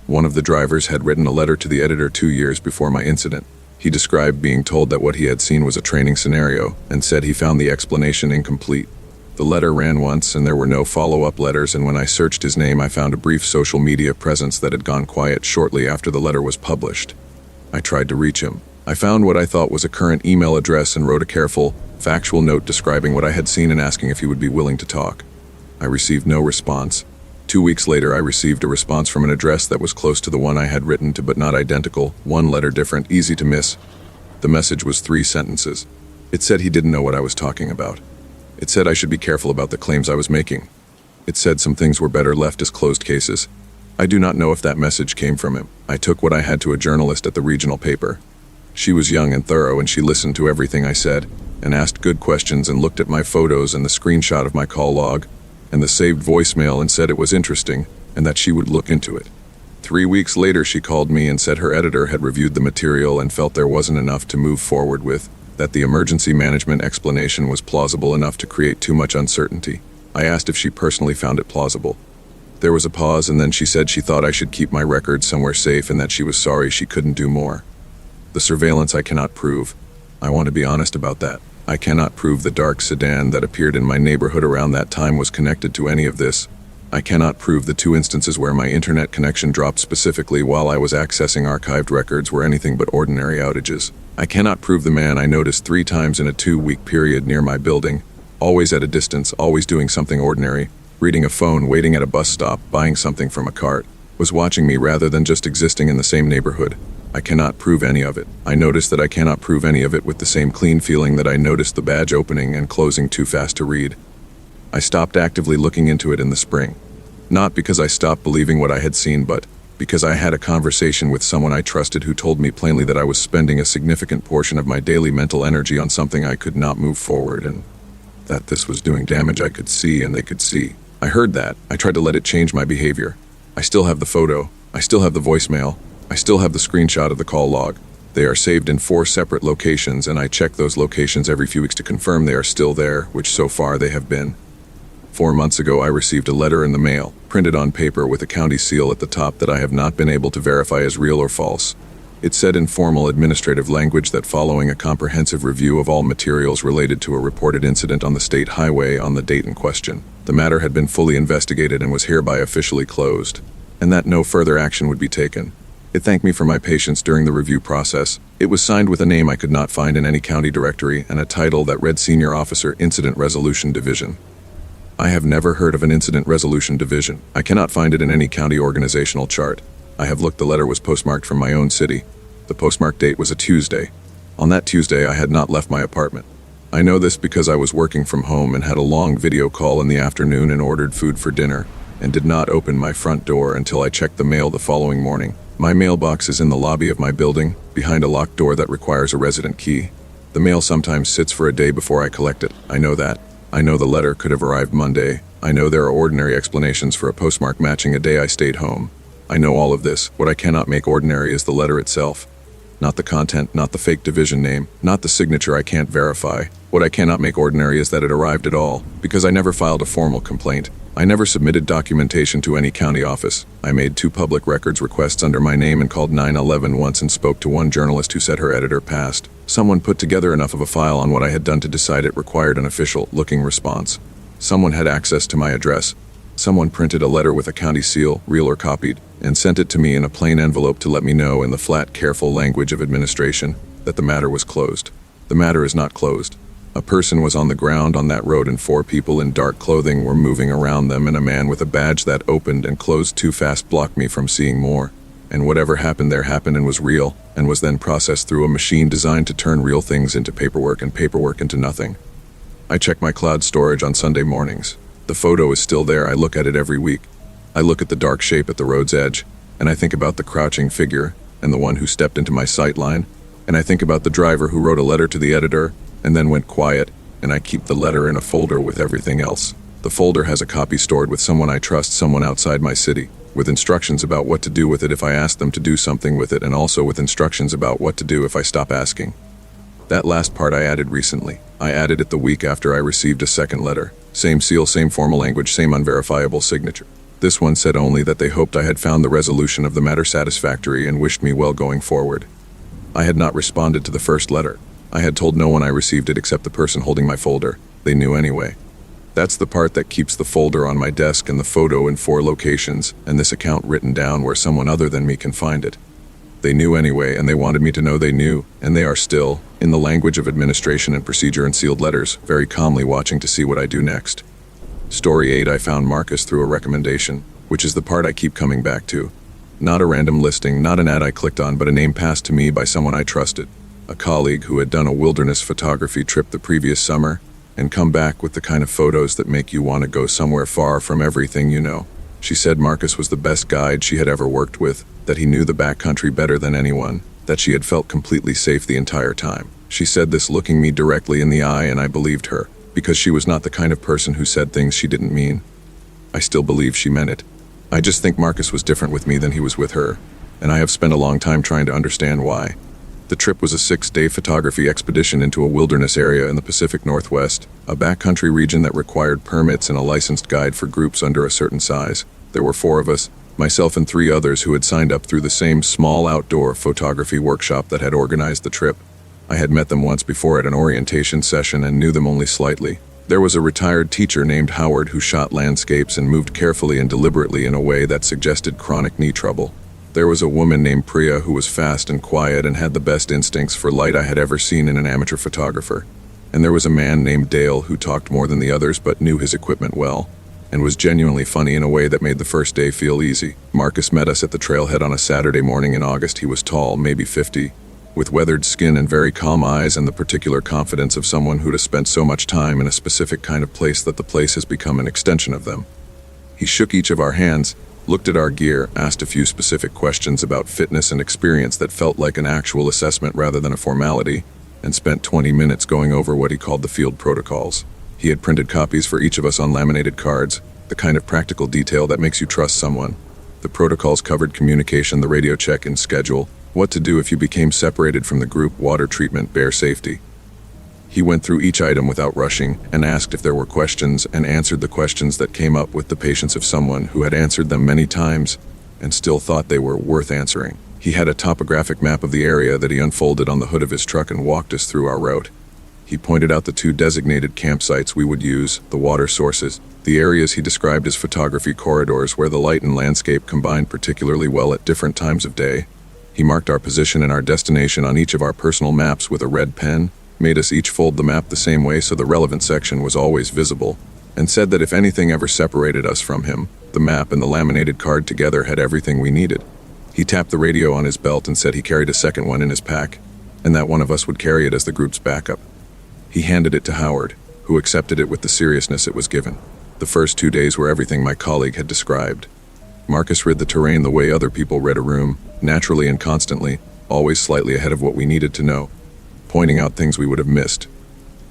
One of the drivers had written a letter to the editor 2 years before my incident. He described being told that what he had seen was a training scenario and said he found the explanation incomplete. The letter ran once and there were no follow-up letters, and when I searched his name I found a brief social media presence that had gone quiet shortly after the letter was published. I tried to reach him. I found what I thought was a current email address and wrote a careful, factual note describing what I had seen and asking if he would be willing to talk. I received no response. 2 weeks later I received a response from an address that was close to the one I had written to but not identical, 1 letter different, easy to miss. The message was 3 sentences. It said he didn't know what I was talking about. It said I should be careful about the claims I was making. It said some things were better left as closed cases. I do not know if that message came from him. I took what I had to a journalist at the regional paper. She was young and thorough, and she listened to everything I said, and asked good questions and looked at my photos and the screenshot of my call log, and the saved voicemail, and said it was interesting, and that she would look into it. 3 weeks later she called me and said her editor had reviewed the material and felt there wasn't enough to move forward with, that the emergency management explanation was plausible enough to create too much uncertainty. I asked if she personally found it plausible. There was a pause, and then she said she thought I should keep my records somewhere safe and that she was sorry she couldn't do more. The surveillance I cannot prove. I want to be honest about that. I cannot prove the dark sedan that appeared in my neighborhood around that time was connected to any of this. I cannot prove the 2 instances where my internet connection dropped specifically while I was accessing archived records were anything but ordinary outages. I cannot prove the man I noticed 3 times in a 2-week period near my building, always at a distance, always doing something ordinary, reading a phone, waiting at a bus stop, buying something from a cart, was watching me rather than just existing in the same neighborhood. I cannot prove any of it. I noticed that I cannot prove any of it with the same clean feeling that I noticed the badge opening and closing too fast to read. I stopped actively looking into it in the spring. Not because I stopped believing what I had seen, but because I had a conversation with someone I trusted who told me plainly that I was spending a significant portion of my daily mental energy on something I could not move forward, and that this was doing damage I could see and they could see. I heard that. I tried to let it change my behavior. I still have the photo. I still have the voicemail. I still have the screenshot of the call log. They are saved in 4 separate locations, and I check those locations every few weeks to confirm they are still there, which so far they have been. 4 months ago I received a letter in the mail, printed on paper with a county seal at the top that I have not been able to verify as real or false. It said in formal administrative language that following a comprehensive review of all materials related to a reported incident on the state highway on the date in question, the matter had been fully investigated and was hereby officially closed, and that no further action would be taken. It thanked me for my patience during the review process. It was signed with a name I could not find in any county directory and a title that read Senior Officer, Incident Resolution Division. I have never heard of an Incident Resolution Division. I cannot find it in any county organizational chart. I have looked. The letter was postmarked from my own city. The postmark date was a Tuesday. On that Tuesday I had not left my apartment. I know this because I was working from home and had a long video call in the afternoon and ordered food for dinner, and did not open my front door until I checked the mail the following morning. My mailbox is in the lobby of my building, behind a locked door that requires a resident key. The mail sometimes sits for a day before I collect it. I know that. I know the letter could have arrived Monday. I know there are ordinary explanations for a postmark matching a day I stayed home. I know all of this. What I cannot make ordinary is the letter itself. Not the content, not the fake division name, not the signature I can't verify. What I cannot make ordinary is that it arrived at all, because I never filed a formal complaint. I never submitted documentation to any county office. I made 2 public records requests under my name and called 911 once and spoke to one journalist who said her editor passed. Someone put together enough of a file on what I had done to decide it required an official-looking response. Someone had access to my address. Someone printed a letter with a county seal, real or copied, and sent it to me in a plain envelope to let me know in the flat, careful language of administration that the matter was closed. The matter is not closed. A person was on the ground on that road and 4 people in dark clothing were moving around them, and a man with a badge that opened and closed too fast blocked me from seeing more. And whatever happened there happened and was real, and was then processed through a machine designed to turn real things into paperwork and paperwork into nothing. I check my cloud storage on Sunday mornings. The photo is still there. I look at it every week. I look at the dark shape at the road's edge, and I think about the crouching figure and the one who stepped into my sight line, and I think about the driver who wrote a letter to the editor and then went quiet, and I keep the letter in a folder with everything else. The folder has a copy stored with someone I trust, someone outside my city, with instructions about what to do with it if I ask them to do something with it, and also with instructions about what to do if I stop asking. That last part I added recently. I added it the week after I received a second letter. Same seal, same formal language, same unverifiable signature. This one said only that they hoped I had found the resolution of the matter satisfactory and wished me well going forward. I had not responded to the first letter. I had told no one I received it except the person holding my folder. They knew anyway. That's the part that keeps the folder on my desk and the photo in 4 locations, and this account written down where someone other than me can find it. They knew anyway, and they wanted me to know they knew, and they are still, in the language of administration and procedure and sealed letters, very calmly watching to see what I do next. Story 8. I found Marcus through a recommendation, which is the part I keep coming back to. Not a random listing, not an ad I clicked on, but a name passed to me by someone I trusted. A colleague who had done a wilderness photography trip the previous summer, and come back with the kind of photos that make you want to go somewhere far from everything you know. She said Marcus was the best guide she had ever worked with, that he knew the backcountry better than anyone, that she had felt completely safe the entire time. She said this looking me directly in the eye, and I believed her, because she was not the kind of person who said things she didn't mean. I still believe she meant it. I just think Marcus was different with me than he was with her, and I have spent a long time trying to understand why. The trip was a 6-day photography expedition into a wilderness area in the Pacific Northwest, a backcountry region that required permits and a licensed guide for groups under a certain size. There were 4 of us, myself and 3 others who had signed up through the same small outdoor photography workshop that had organized the trip. I had met them once before at an orientation session and knew them only slightly. There was a retired teacher named Howard who shot landscapes and moved carefully and deliberately in a way that suggested chronic knee trouble. There was a woman named Priya who was fast and quiet and had the best instincts for light I had ever seen in an amateur photographer. And there was a man named Dale who talked more than the others but knew his equipment well, and was genuinely funny in a way that made the first day feel easy. Marcus met us at the trailhead on a Saturday morning in August. He was tall, maybe 50, with weathered skin and very calm eyes and the particular confidence of someone who'd have spent so much time in a specific kind of place that the place has become an extension of them. He shook each of our hands, looked at our gear, asked a few specific questions about fitness and experience that felt like an actual assessment rather than a formality, and spent 20 minutes going over what he called the field protocols. He had printed copies for each of us on laminated cards, the kind of practical detail that makes you trust someone. The protocols covered communication, the radio check-in schedule, what to do if you became separated from the group, water treatment, bear safety. He went through each item without rushing and asked if there were questions and answered the questions that came up with the patience of someone who had answered them many times and still thought they were worth answering. He had a topographic map of the area that he unfolded on the hood of his truck and walked us through our route. He pointed out the 2 designated campsites we would use, the water sources, the areas he described as photography corridors where the light and landscape combined particularly well at different times of day. He marked our position and our destination on each of our personal maps with a red pen, made us each fold the map the same way so the relevant section was always visible, and said that if anything ever separated us from him, the map and the laminated card together had everything we needed. He tapped the radio on his belt and said he carried a second one in his pack, and that one of us would carry it as the group's backup. He handed it to Howard, who accepted it with the seriousness it was given. The first 2 days were everything my colleague had described. Marcus read the terrain the way other people read a room, naturally and constantly, always slightly ahead of what we needed to know, pointing out things we would have missed.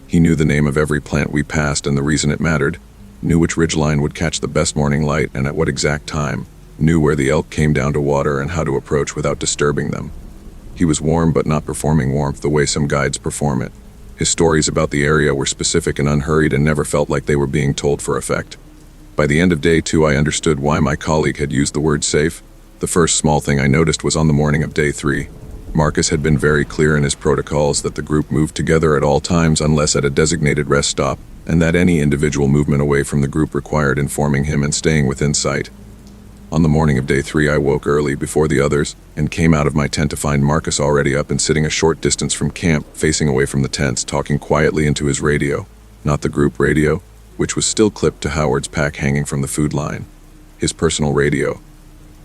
He knew the name of every plant we passed and the reason it mattered, knew which ridgeline would catch the best morning light and at what exact time, knew where the elk came down to water and how to approach without disturbing them. He was warm but not performing warmth the way some guides perform it. His stories about the area were specific and unhurried and never felt like they were being told for effect. By the end of day 2, I understood why my colleague had used the word safe. The first small thing I noticed was on the morning of day 3. Marcus had been very clear in his protocols that the group moved together at all times unless at a designated rest stop, and that any individual movement away from the group required informing him and staying within sight. On the morning of day 3, I woke early before the others and came out of my tent to find Marcus already up and sitting a short distance from camp, facing away from the tents, talking quietly into his radio. Not the group radio, which was still clipped to Howard's pack hanging from the food line. His personal radio.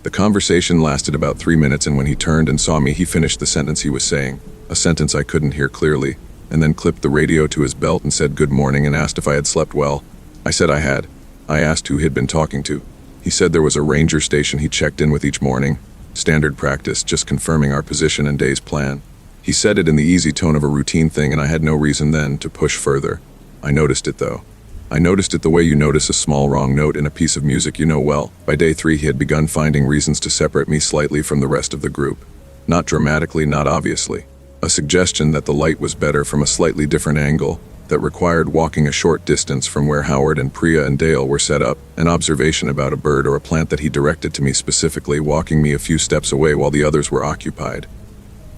The conversation lasted about 3 minutes, and when he turned and saw me, he finished the sentence he was saying, a sentence I couldn't hear clearly, and then clipped the radio to his belt and said good morning and asked if I had slept well. I said I had. I asked who he'd been talking to. He said there was a ranger station he checked in with each morning. Standard practice, just confirming our position and day's plan. He said it in the easy tone of a routine thing, and I had no reason then to push further. I noticed it though. I noticed it the way you notice a small wrong note in a piece of music you know well. By day 3 he had begun finding reasons to separate me slightly from the rest of the group. Not dramatically, not obviously. A suggestion that the light was better from a slightly different angle, that required walking a short distance from where Howard and Priya and Dale were set up, an observation about a bird or a plant that he directed to me specifically, walking me a few steps away while the others were occupied.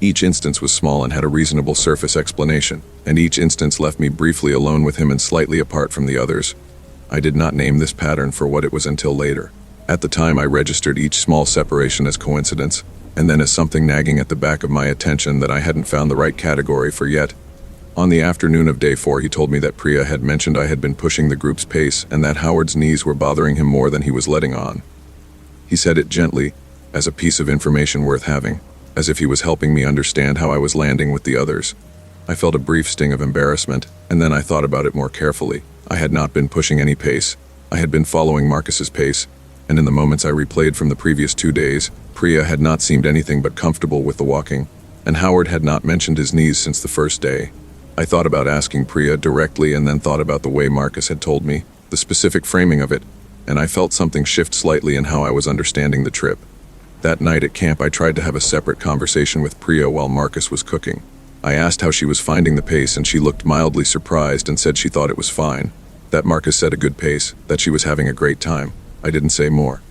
Each instance was small and had a reasonable surface explanation, and each instance left me briefly alone with him and slightly apart from the others. I did not name this pattern for what it was until later. At the time, I registered each small separation as coincidence, and then as something nagging at the back of my attention that I hadn't found the right category for yet. On the afternoon of day 4, he told me that Priya had mentioned I had been pushing the group's pace and that Howard's knees were bothering him more than he was letting on. He said it gently, as a piece of information worth having, as if he was helping me understand how I was landing with the others. I felt a brief sting of embarrassment, and then I thought about it more carefully. I had not been pushing any pace. I had been following Marcus's pace, and in the moments I replayed from the previous 2 days, Priya had not seemed anything but comfortable with the walking, and Howard had not mentioned his knees since the first day. I thought about asking Priya directly and then thought about the way Marcus had told me, the specific framing of it, and I felt something shift slightly in how I was understanding the trip. That night at camp, I tried to have a separate conversation with Priya while Marcus was cooking. I asked how she was finding the pace, and she looked mildly surprised and said she thought it was fine, that Marcus set a good pace, that she was having a great time. I didn't say more.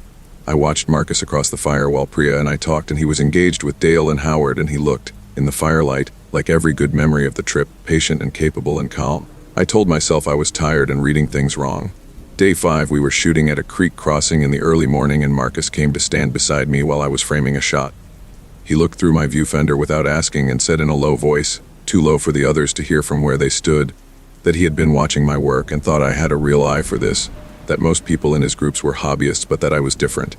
I watched Marcus across the fire while Priya and I talked, and he was engaged with Dale and Howard, and he looked, in the firelight, like every good memory of the trip, patient and capable and calm. I told myself I was tired and reading things wrong. Day 5, we were shooting at a creek crossing in the early morning, and Marcus came to stand beside me while I was framing a shot. He looked through my viewfinder without asking and said in a low voice, too low for the others to hear from where they stood, that he had been watching my work and thought I had a real eye for this, that most people in his groups were hobbyists but that I was different.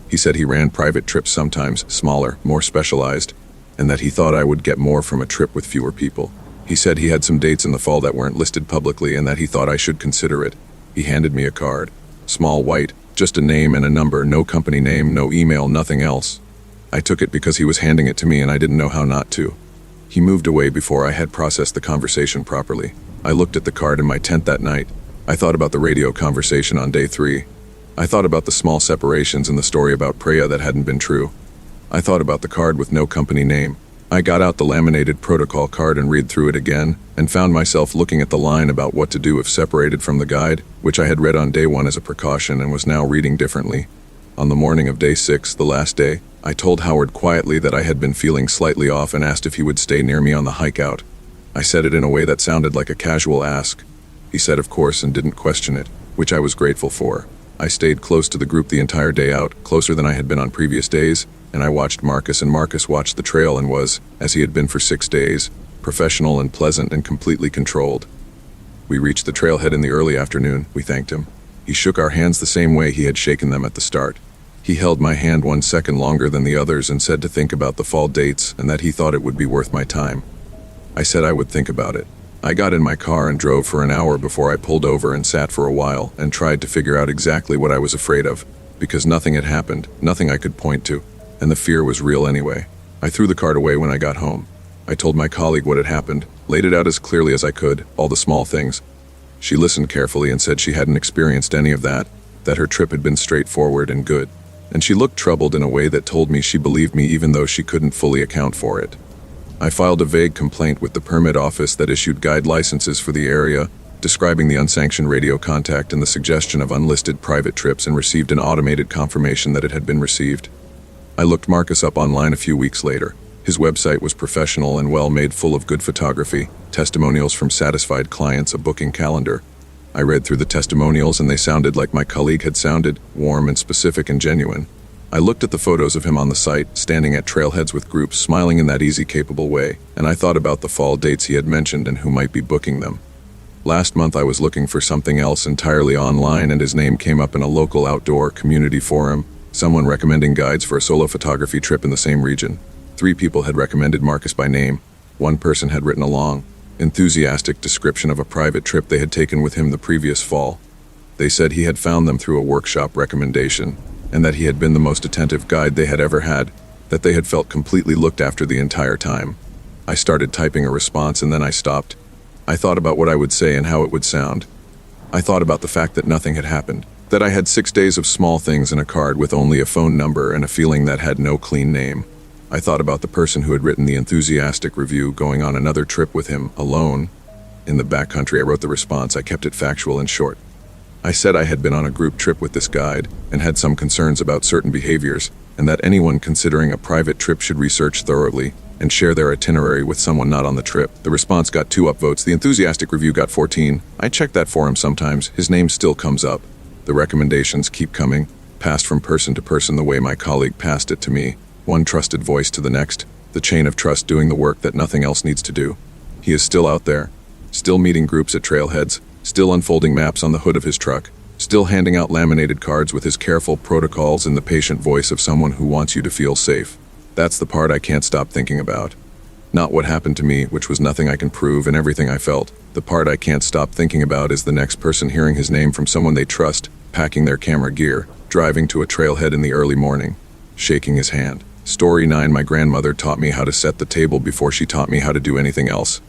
He said he ran private trips sometimes, smaller, more specialized, and that he thought I would get more from a trip with fewer people. He said he had some dates in the fall that weren't listed publicly and that he thought I should consider it. He handed me a card. Small, white, just a name and a number, no company name, no email, nothing else. I took it because he was handing it to me and I didn't know how not to. He moved away before I had processed the conversation properly. I looked at the card in my tent that night. I thought about the radio conversation on day 3. I thought about the small separations and the story about Priya that hadn't been true. I thought about the card with no company name. I got out the laminated protocol card and read through it again, and found myself looking at the line about what to do if separated from the guide, which I had read on day 1 as a precaution and was now reading differently. On the morning of day 6, the last day, I told Howard quietly that I had been feeling slightly off and asked if he would stay near me on the hike out. I said it in a way that sounded like a casual ask. He said of course and didn't question it, which I was grateful for. I stayed close to the group the entire day out, closer than I had been on previous days, and I watched Marcus, and Marcus watched the trail and was, as he had been for 6 days, professional and pleasant and completely controlled. We reached the trailhead in the early afternoon. We thanked him. He shook our hands the same way he had shaken them at the start. He held my hand 1 second longer than the others and said to think about the fall dates and that he thought it would be worth my time. I said I would think about it. I got in my car and drove for an hour before I pulled over and sat for a while and tried to figure out exactly what I was afraid of, because nothing had happened, nothing I could point to, and the fear was real anyway. I threw the card away when I got home. I told my colleague what had happened, laid it out as clearly as I could, all the small things. She listened carefully and said she hadn't experienced any of that her trip had been straightforward and good, and she looked troubled in a way that told me she believed me even though she couldn't fully account for it. I filed a vague complaint with the permit office that issued guide licenses for the area, describing the unsanctioned radio contact and the suggestion of unlisted private trips, and received an automated confirmation that it had been received. I looked Marcus up online a few weeks later. His website was professional and well made, full of good photography, testimonials from satisfied clients, a booking calendar. I read through the testimonials and they sounded like my colleague had sounded, warm and specific and genuine. I looked at the photos of him on the site, standing at trailheads with groups, smiling in that easy, capable way, and I thought about the fall dates he had mentioned and who might be booking them. Last month I was looking for something else entirely online, and his name came up in a local outdoor community forum, someone recommending guides for a solo photography trip in the same region. 3 people had recommended Marcus by name. 1 person had written a long, enthusiastic description of a private trip they had taken with him the previous fall. They said he had found them through a workshop recommendation, and that he had been the most attentive guide they had ever had, that they had felt completely looked after the entire time. I started typing a response and then I stopped. I thought about what I would say and how it would sound. I thought about the fact that nothing had happened, that I had 6 days of small things in a card with only a phone number and a feeling that had no clean name. I thought about the person who had written the enthusiastic review going on another trip with him, alone. In the backcountry I wrote the response. I kept it factual and short. I said I had been on a group trip with this guide and had some concerns about certain behaviors, and that anyone considering a private trip should research thoroughly and share their itinerary with someone not on the trip. The response got 2 upvotes. The enthusiastic review got 14. I check that forum sometimes. His name still comes up. The recommendations keep coming, passed from person to person the way my colleague passed it to me. One trusted voice to the next, the chain of trust doing the work that nothing else needs to do. He is still out there, still meeting groups at trailheads, still unfolding maps on the hood of his truck, still handing out laminated cards with his careful protocols in the patient voice of someone who wants you to feel safe. That's the part I can't stop thinking about. Not what happened to me, which was nothing I can prove, and everything I felt. The part I can't stop thinking about is the next person hearing his name from someone they trust, packing their camera gear, driving to a trailhead in the early morning, shaking his hand. Story 9. My grandmother taught me how to set the table before she taught me how to do anything else.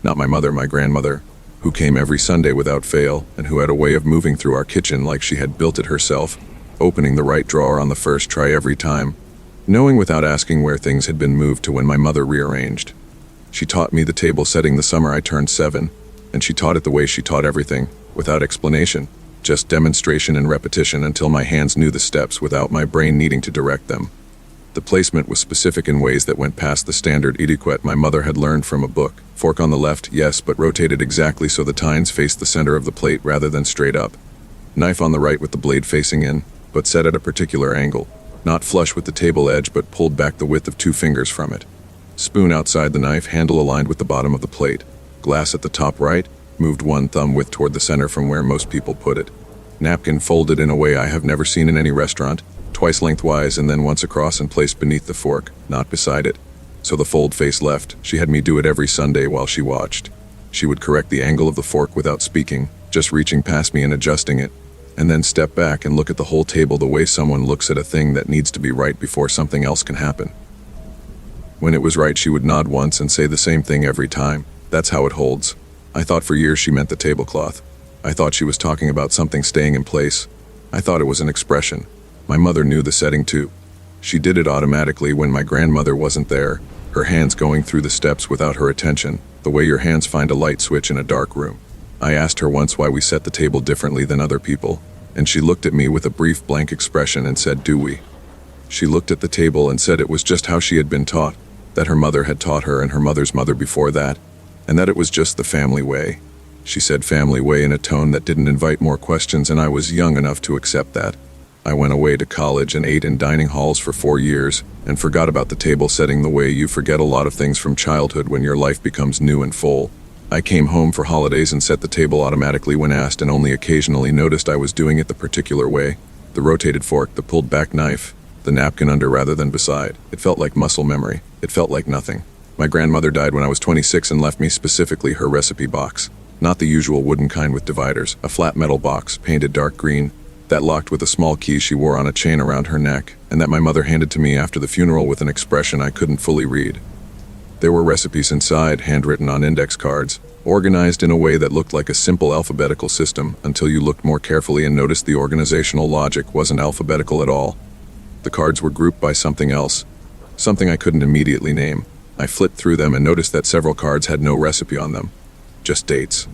Not my mother, my grandmother, who came every Sunday without fail, and who had a way of moving through our kitchen like she had built it herself, opening the right drawer on the first try every time, knowing without asking where things had been moved to when my mother rearranged. She taught me the table setting the summer I turned 7, and she taught it the way she taught everything, without explanation, just demonstration and repetition until my hands knew the steps without my brain needing to direct them. The placement was specific in ways that went past the standard etiquette my mother had learned from a book. Fork on the left, yes, but rotated exactly so the tines faced the center of the plate rather than straight up. Knife on the right with the blade facing in, but set at a particular angle. Not flush with the table edge, but pulled back the width of 2 fingers from it. Spoon outside the knife, handle aligned with the bottom of the plate. Glass at the top right, moved 1 thumb width toward the center from where most people put it. Napkin folded in a way I have never seen in any restaurant, twice lengthwise and then once across and placed beneath the fork, not beside it. So the fold face left. She had me do it every Sunday while she watched. She would correct the angle of the fork without speaking, just reaching past me and adjusting it, and then step back and look at the whole table the way someone looks at a thing that needs to be right before something else can happen. When it was right, she would nod once and say the same thing every time. That's how it holds. I thought for years she meant the tablecloth. I thought she was talking about something staying in place. I thought it was an expression. My mother knew the setting too. She did it automatically when my grandmother wasn't there, her hands going through the steps without her attention, the way your hands find a light switch in a dark room. I asked her once why we set the table differently than other people, and she looked at me with a brief blank expression and said, "Do we?" She looked at the table and said it was just how she had been taught, that her mother had taught her and her mother's mother before that, and that it was just the family way. She said family way in a tone that didn't invite more questions, and I was young enough to accept that. I went away to college and ate in dining halls for 4 years and forgot about the table setting the way you forget a lot of things from childhood when your life becomes new and full. I came home for holidays and set the table automatically when asked, and only occasionally noticed I was doing it the particular way. The rotated fork, the pulled back knife, the napkin under rather than beside. It felt like muscle memory. It felt like nothing. My grandmother died when I was 26 and left me specifically her recipe box. Not the usual wooden kind with dividers, a flat metal box, painted dark green, that locked with a small key she wore on a chain around her neck, and that my mother handed to me after the funeral with an expression I couldn't fully read. There were recipes inside, handwritten on index cards, organized in a way that looked like a simple alphabetical system until you looked more carefully and noticed the organizational logic wasn't alphabetical at all. The cards were grouped by something else, something I couldn't immediately name. I flipped through them and noticed that several cards had no recipe on them, just dates.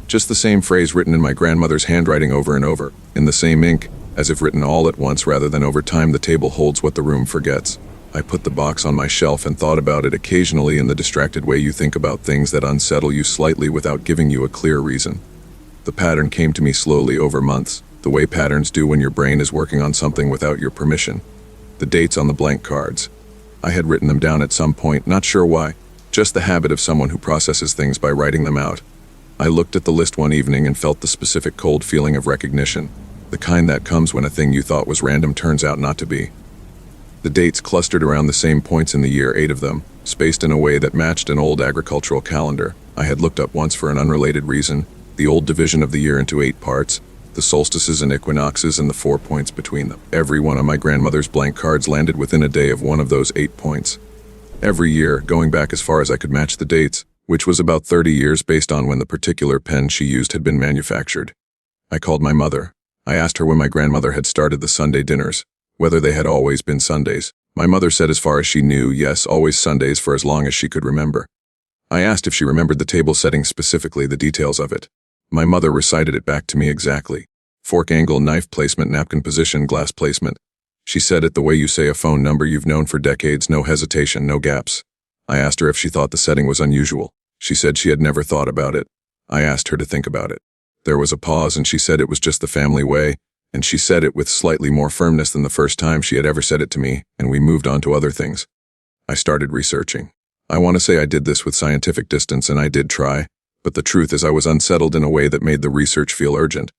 Just the same phrase written in my grandmother's handwriting over and over, in the same ink, as if written all at once rather than over time. The table holds what the room forgets. I put the box on my shelf and thought about it occasionally in the distracted way you think about things that unsettle you slightly without giving you a clear reason. The pattern came to me slowly over months, the way patterns do when your brain is working on something without your permission. The dates on the blank cards. I had written them down at some point, not sure why, just the habit of someone who processes things by writing them out. I looked at the list one evening and felt the specific cold feeling of recognition, the kind that comes when a thing you thought was random turns out not to be. The dates clustered around the same points in the year, 8 of them, spaced in a way that matched an old agricultural calendar I had looked up once for an unrelated reason, the old division of the year into 8 parts, the solstices and equinoxes and the 4 points between them. Every one of my grandmother's blank cards landed within a day of one of those 8 points. Every year, going back as far as I could match the dates, which was about 30 years based on when the particular pen she used had been manufactured. I called my mother. I asked her when my grandmother had started the Sunday dinners, whether they had always been Sundays. My mother said as far as she knew, yes, always Sundays for as long as she could remember. I asked if she remembered the table setting, specifically the details of it. My mother recited it back to me exactly. Fork angle, knife placement, napkin position, glass placement. She said it the way you say a phone number you've known for decades, no hesitation, no gaps. I asked her if she thought the setting was unusual. She said she had never thought about it. I asked her to think about it. There was a pause and she said it was just the family way, and she said it with slightly more firmness than the first time she had ever said it to me, and we moved on to other things. I started researching. I want to say I did this with scientific distance, and I did try, but the truth is I was unsettled in a way that made the research feel urgent.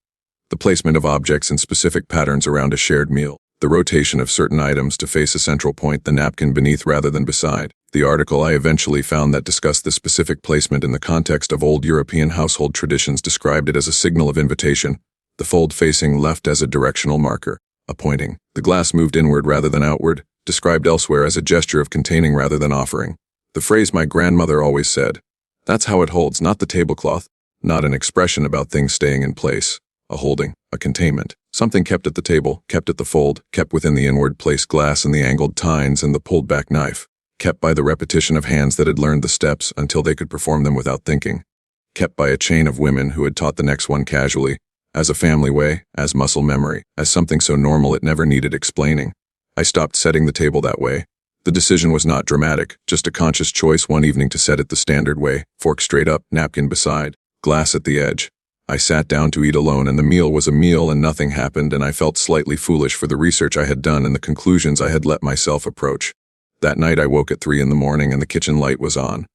The placement of objects in specific patterns around a shared meal. The rotation of certain items to face a central point, the napkin beneath rather than beside. The article I eventually found that discussed the specific placement in the context of old European household traditions described it as a signal of invitation, the fold facing left as a directional marker, a pointing. The glass moved inward rather than outward, described elsewhere as a gesture of containing rather than offering. The phrase my grandmother always said, "That's how it holds, not the tablecloth," not an expression about things staying in place. A holding, a containment. Something kept at the table, kept at the fold, kept within the inward placed glass and the angled tines and the pulled back knife. Kept by the repetition of hands that had learned the steps until they could perform them without thinking. Kept by a chain of women who had taught the next one casually, as a family way, as muscle memory, as something so normal it never needed explaining. I stopped setting the table that way. The decision was not dramatic, just a conscious choice one evening to set it the standard way, fork straight up, napkin beside, glass at the edge. I sat down to eat alone, and the meal was a meal and nothing happened, and I felt slightly foolish for the research I had done and the conclusions I had let myself approach. That night I woke at 3 in the morning and the kitchen light was on.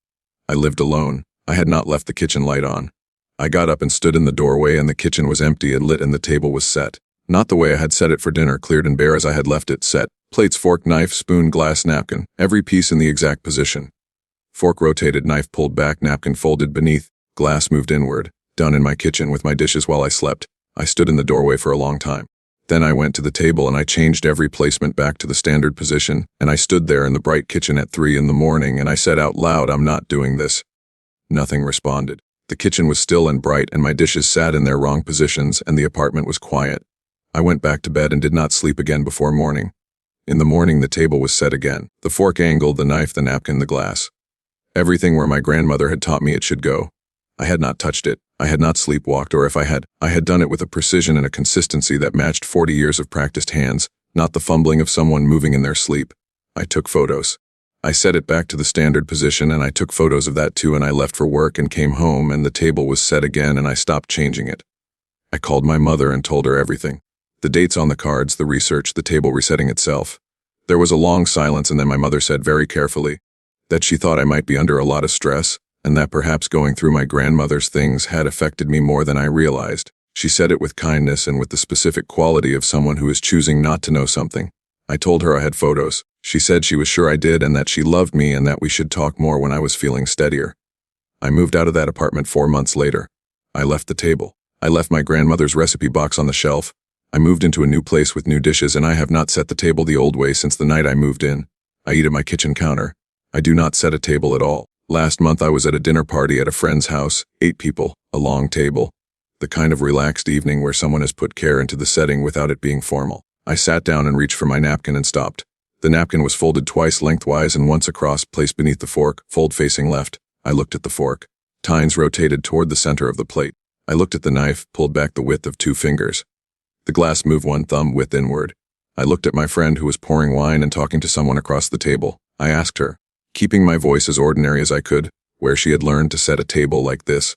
I lived alone. I had not left the kitchen light on. I got up and stood in the doorway, and the kitchen was empty and lit and the table was set. Not the way I had set it for dinner, cleared and bare as I had left it, set. Plates, fork, knife, spoon, glass, napkin, every piece in the exact position. Fork rotated, knife pulled back, napkin folded beneath, glass moved inward. Done in my kitchen with my dishes while I slept. I stood in the doorway for a long time. Then I went to the table and I changed every placement back to the standard position, and I stood there in the bright kitchen at 3 in the morning and I said out loud, "I'm not doing this." Nothing responded. The kitchen was still and bright and my dishes sat in their wrong positions and the apartment was quiet. I went back to bed and did not sleep again before morning. In the morning the table was set again. The fork angled, the knife, the napkin, the glass. Everything where my grandmother had taught me it should go. I had not touched it. I had not sleepwalked, or if I had done it with a precision and a consistency that matched 40 years of practiced hands, not the fumbling of someone moving in their sleep. I took photos. I set it back to the standard position and I took photos of that too, and I left for work and came home and the table was set again and I stopped changing it. I called my mother and told her everything. The dates on the cards, the research, the table resetting itself. There was a long silence and then my mother said very carefully that she thought I might be under a lot of stress, and that perhaps going through my grandmother's things had affected me more than I realized. She said it with kindness and with the specific quality of someone who is choosing not to know something. I told her I had photos. She said she was sure I did and that she loved me and that we should talk more when I was feeling steadier. I moved out of that apartment 4 months later. I left the table. I left my grandmother's recipe box on the shelf. I moved into a new place with new dishes, and I have not set the table the old way since the night I moved in. I eat at my kitchen counter. I do not set a table at all. Last month I was at a dinner party at a friend's house, 8 people, a long table. The kind of relaxed evening where someone has put care into the setting without it being formal. I sat down and reached for my napkin and stopped. The napkin was folded twice lengthwise and once across, placed beneath the fork, fold facing left. I looked at the fork. Tines rotated toward the center of the plate. I looked at the knife, pulled back the width of 2 fingers. The glass moved 1 thumb width inward. I looked at my friend who was pouring wine and talking to someone across the table. I asked her, keeping my voice as ordinary as I could, where she had learned to set a table like this.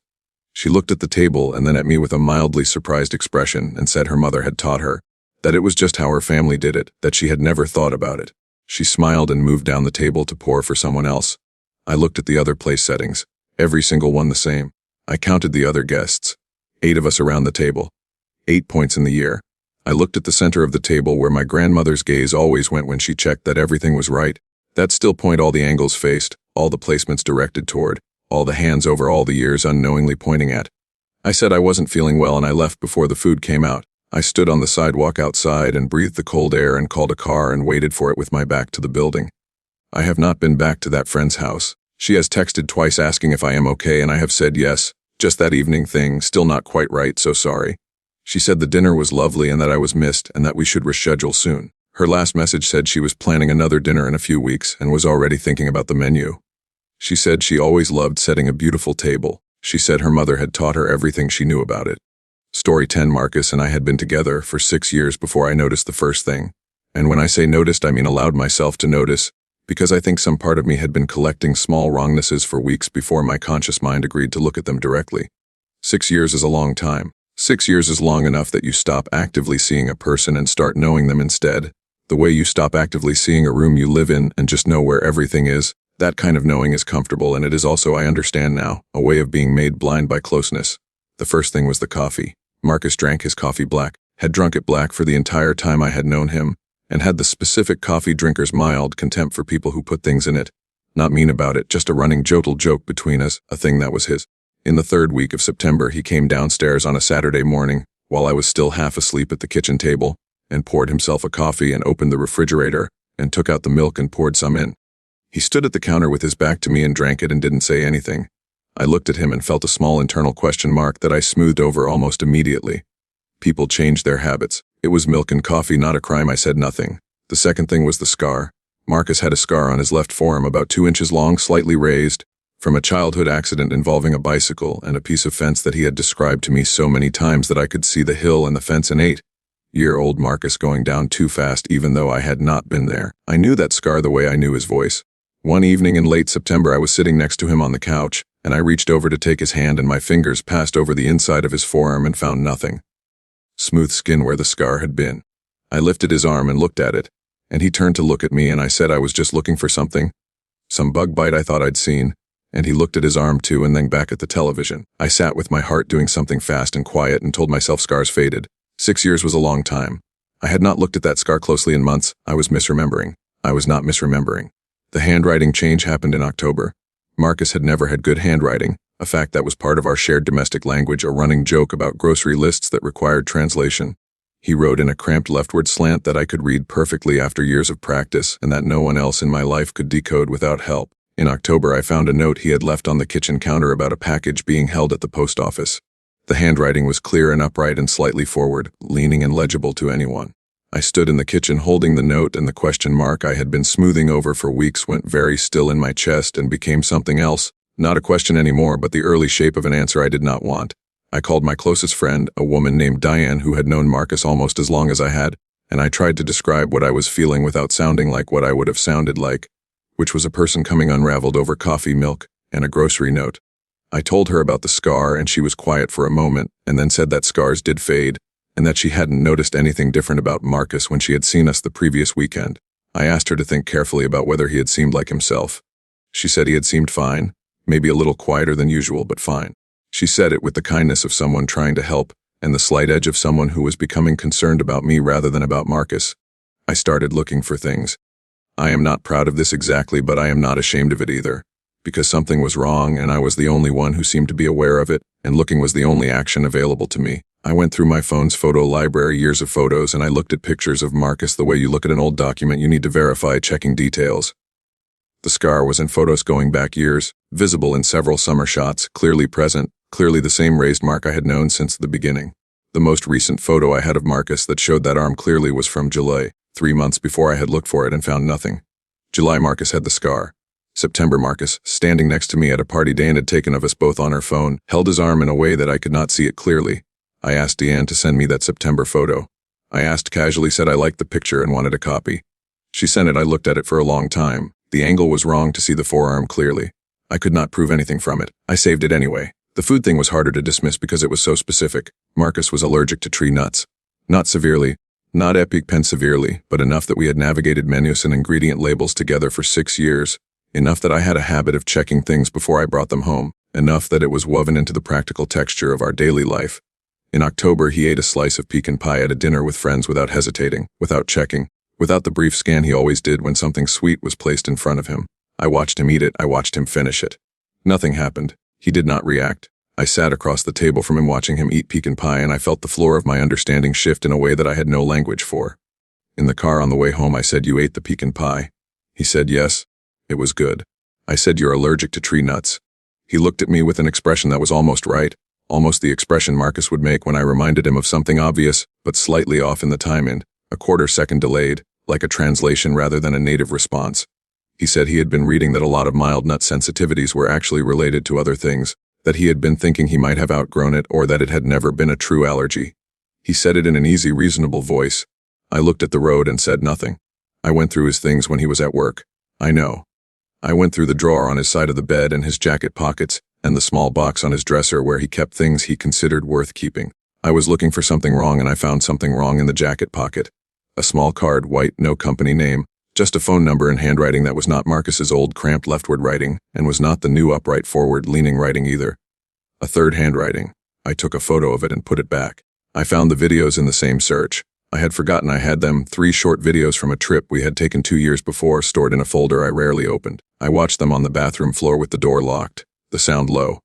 She looked at the table and then at me with a mildly surprised expression and said her mother had taught her. that it was just how her family did it, that she had never thought about it. She smiled and moved down the table to pour for someone else. I looked at the other place settings, every single one the same. I counted the other guests. 8 of us around the table. 8 points in the year. I looked at the center of the table where my grandmother's gaze always went when she checked that everything was right. That still point all the angles faced, all the placements directed toward, all the hands over all the years unknowingly pointing at. I said I wasn't feeling well and I left before the food came out. I stood on the sidewalk outside and breathed the cold air and called a car and waited for it with my back to the building. I have not been back to that friend's house. She has texted twice asking if I am okay and I have said yes. Just that evening thing, still not quite right, so sorry. She said the dinner was lovely and that I was missed and that we should reschedule soon. Her last message said she was planning another dinner in a few weeks and was already thinking about the menu. She said she always loved setting a beautiful table. She said her mother had taught her everything she knew about it. Story 10. Marcus and I had been together for 6 years before I noticed the first thing. And when I say noticed, I mean allowed myself to notice, because I think some part of me had been collecting small wrongnesses for weeks before my conscious mind agreed to look at them directly. 6 years is a long time. 6 years is long enough that you stop actively seeing a person and start knowing them instead. The way you stop actively seeing a room you live in and just know where everything is, that kind of knowing is comfortable, and it is also, I understand now, a way of being made blind by closeness. The first thing was the coffee. Marcus drank his coffee black, had drunk it black for the entire time I had known him, and had the specific coffee drinker's mild contempt for people who put things in it. Not mean about it, just a running joke between us, a thing that was his. In the 3rd week of September, he came downstairs on a Saturday morning, while I was still half asleep at the kitchen table, and poured himself a coffee and opened the refrigerator, and took out the milk and poured some in. He stood at the counter with his back to me and drank it and didn't say anything. I looked at him and felt a small internal question mark that I smoothed over almost immediately. People change their habits. It was milk and coffee, not a crime. I said nothing. The second thing was the scar. Marcus had a scar on his left forearm about 2 inches long, slightly raised, from a childhood accident involving a bicycle and a piece of fence that he had described to me so many times that I could see the hill and the fence. An 8-year-old Marcus going down too fast even though I had not been there. I knew that scar the way I knew his voice. One evening in late September, I was sitting next to him on the couch, and I reached over to take his hand and my fingers passed over the inside of his forearm and found nothing. Smooth skin where the scar had been. I lifted his arm and looked at it, and he turned to look at me and I said I was just looking for something. Some bug bite I thought I'd seen. And he looked at his arm too and then back at the television. I sat with my heart doing something fast and quiet and told myself scars faded. 6 years was a long time. I had not looked at that scar closely in months. I was misremembering. I was not misremembering. The handwriting change happened in October. Marcus had never had good handwriting, a fact that was part of our shared domestic language, a running joke about grocery lists that required translation. He wrote in a cramped leftward slant that I could read perfectly after years of practice and that no one else in my life could decode without help. In October, I found a note he had left on the kitchen counter about a package being held at the post office. The handwriting was clear and upright and slightly forward, leaning and legible to anyone. I stood in the kitchen holding the note, and the question mark I had been smoothing over for weeks went very still in my chest and became something else, not a question anymore, but the early shape of an answer I did not want. I called my closest friend, a woman named Diane who had known Marcus almost as long as I had, and I tried to describe what I was feeling without sounding like what I would have sounded like, which was a person coming unraveled over coffee, milk, and a grocery note. I told her about the scar and she was quiet for a moment and then said that scars did fade and that she hadn't noticed anything different about Marcus when she had seen us the previous weekend. I asked her to think carefully about whether he had seemed like himself. She said he had seemed fine, maybe a little quieter than usual, but fine. She said it with the kindness of someone trying to help and the slight edge of someone who was becoming concerned about me rather than about Marcus. I started looking for things. I am not proud of this exactly, but I am not ashamed of it either, because something was wrong and I was the only one who seemed to be aware of it, and looking was the only action available to me. I went through my phone's photo library, years of photos, and I looked at pictures of Marcus the way you look at an old document you need to verify, checking details. The scar was in photos going back years, visible in several summer shots, clearly present, clearly the same raised mark I had known since the beginning. The most recent photo I had of Marcus that showed that arm clearly was from July, 3 months before I had looked for it and found nothing. July, Marcus had the scar. September, Marcus, standing next to me at a party Diane had taken of us both on her phone, held his arm in a way that I could not see it clearly. I asked Diane to send me that September photo. I asked casually, said I liked the picture and wanted a copy. She sent it. I looked at it for a long time. The angle was wrong to see the forearm clearly. I could not prove anything from it. I saved it anyway. The food thing was harder to dismiss because it was so specific. Marcus was allergic to tree nuts. Not severely, Not EpiPen severely, but enough that we had navigated menus and ingredient labels together for 6 years. Enough that I had a habit of checking things before I brought them home. Enough that it was woven into the practical texture of our daily life. In October, he ate a slice of pecan pie at a dinner with friends without hesitating, without checking, without the brief scan he always did when something sweet was placed in front of him. I watched him eat it, I watched him finish it. Nothing happened. He did not react. I sat across the table from him watching him eat pecan pie, and I felt the floor of my understanding shift in a way that I had no language for. In the car on the way home, I said, "You ate the pecan pie?" He said, "Yes. It was good." I said, "You're allergic to tree nuts." He looked at me with an expression that was almost right, almost the expression Marcus would make when I reminded him of something obvious, but slightly off in the timing, a quarter-second delayed, like a translation rather than a native response. He said he had been reading that a lot of mild nut sensitivities were actually related to other things, that he had been thinking he might have outgrown it or that it had never been a true allergy. He said it in an easy, reasonable voice. I looked at the road and said nothing. I went through his things when he was at work. I know. I went through the drawer on his side of the bed and his jacket pockets and the small box on his dresser where he kept things he considered worth keeping. I was looking for something wrong and I found something wrong in the jacket pocket. A small card, white, no company name, just a phone number in handwriting that was not Marcus's old cramped leftward writing and was not the new upright forward-leaning writing either. A third handwriting. I took a photo of it and put it back. I found the videos in the same search. I had forgotten I had them, 3 short videos from a trip we had taken 2 years before, stored in a folder I rarely opened. I watched them on the bathroom floor with the door locked, the sound low.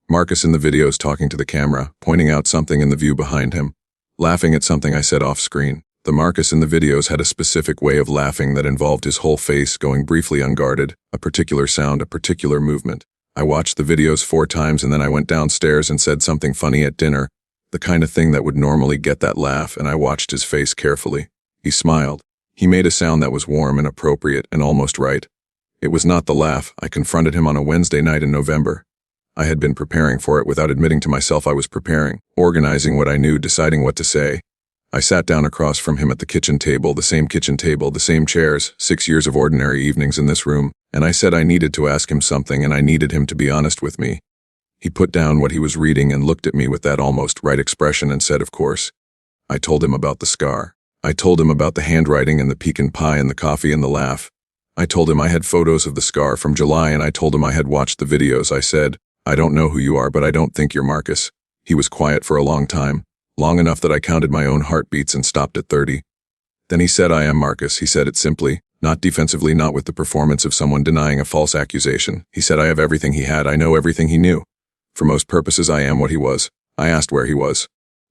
Marcus in the videos talking to the camera, pointing out something in the view behind him, laughing at something I said off screen. The Marcus in the videos had a specific way of laughing that involved his whole face going briefly unguarded, a particular sound, a particular movement. I watched the videos 4 times and then I went downstairs and said something funny at dinner, the kind of thing that would normally get that laugh, and I watched his face carefully. He smiled. He made a sound that was warm and appropriate and almost right. It was not the laugh. I confronted him on a Wednesday night in November. I had been preparing for it without admitting to myself I was preparing, organizing what I knew, deciding what to say. I sat down across from him at the kitchen table, the same chairs, 6 years of ordinary evenings in this room, and I said I needed to ask him something and I needed him to be honest with me. He put down what he was reading and looked at me with that almost right expression and said, "Of course." I told him about the scar. I told him about the handwriting and the pecan pie and the coffee and the laugh. I told him I had photos of the scar from July and I told him I had watched the videos. I said, "I don't know who you are, but I don't think you're Marcus." He was quiet for a long time, long enough that I counted my own heartbeats and stopped at 30. Then he said, "I am Marcus." He said it simply, not defensively, not with the performance of someone denying a false accusation. He said, "I have everything he had. I know everything he knew. For most purposes, I am what he was." I asked where he was.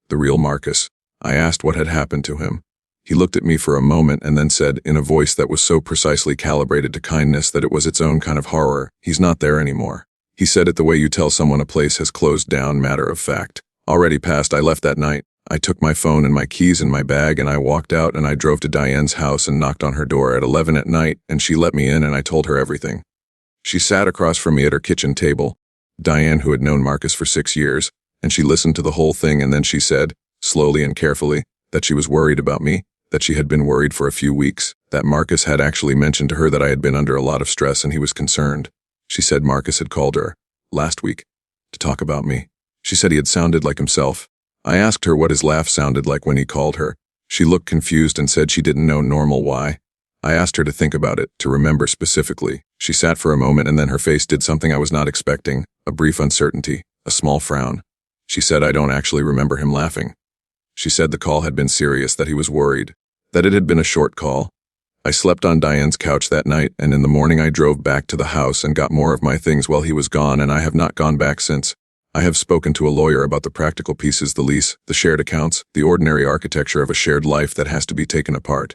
The real Marcus. I asked what had happened to him. He looked at me for a moment and then said, in a voice that was so precisely calibrated to kindness that it was its own kind of horror, "He's not there anymore." He said it the way you tell someone a place has closed down, matter of fact. Already past, I left that night. I took my phone and my keys in my bag and I walked out and I drove to Diane's house and knocked on her door at 11 at night and she let me in and I told her everything. She sat across from me at her kitchen table, Diane, who had known Marcus for 6 years, and she listened to the whole thing and then she said, slowly and carefully, that she was worried about me, that she had been worried for a few weeks, that Marcus had actually mentioned to her that I had been under a lot of stress and he was concerned. She said Marcus had called her, last week, to talk about me. She said he had sounded like himself. I asked her what his laugh sounded like when he called her. She looked confused and said she didn't know normal why. I asked her to think about it, to remember specifically. She sat for a moment and then her face did something I was not expecting, a brief uncertainty, a small frown. She said, "I don't actually remember him laughing." She said the call had been serious, that he was worried, that it had been a short call. I slept on Diane's couch that night, and in the morning I drove back to the house and got more of my things while he was gone, and I have not gone back since. I have spoken to a lawyer about the practical pieces, the lease, the shared accounts, the ordinary architecture of a shared life that has to be taken apart.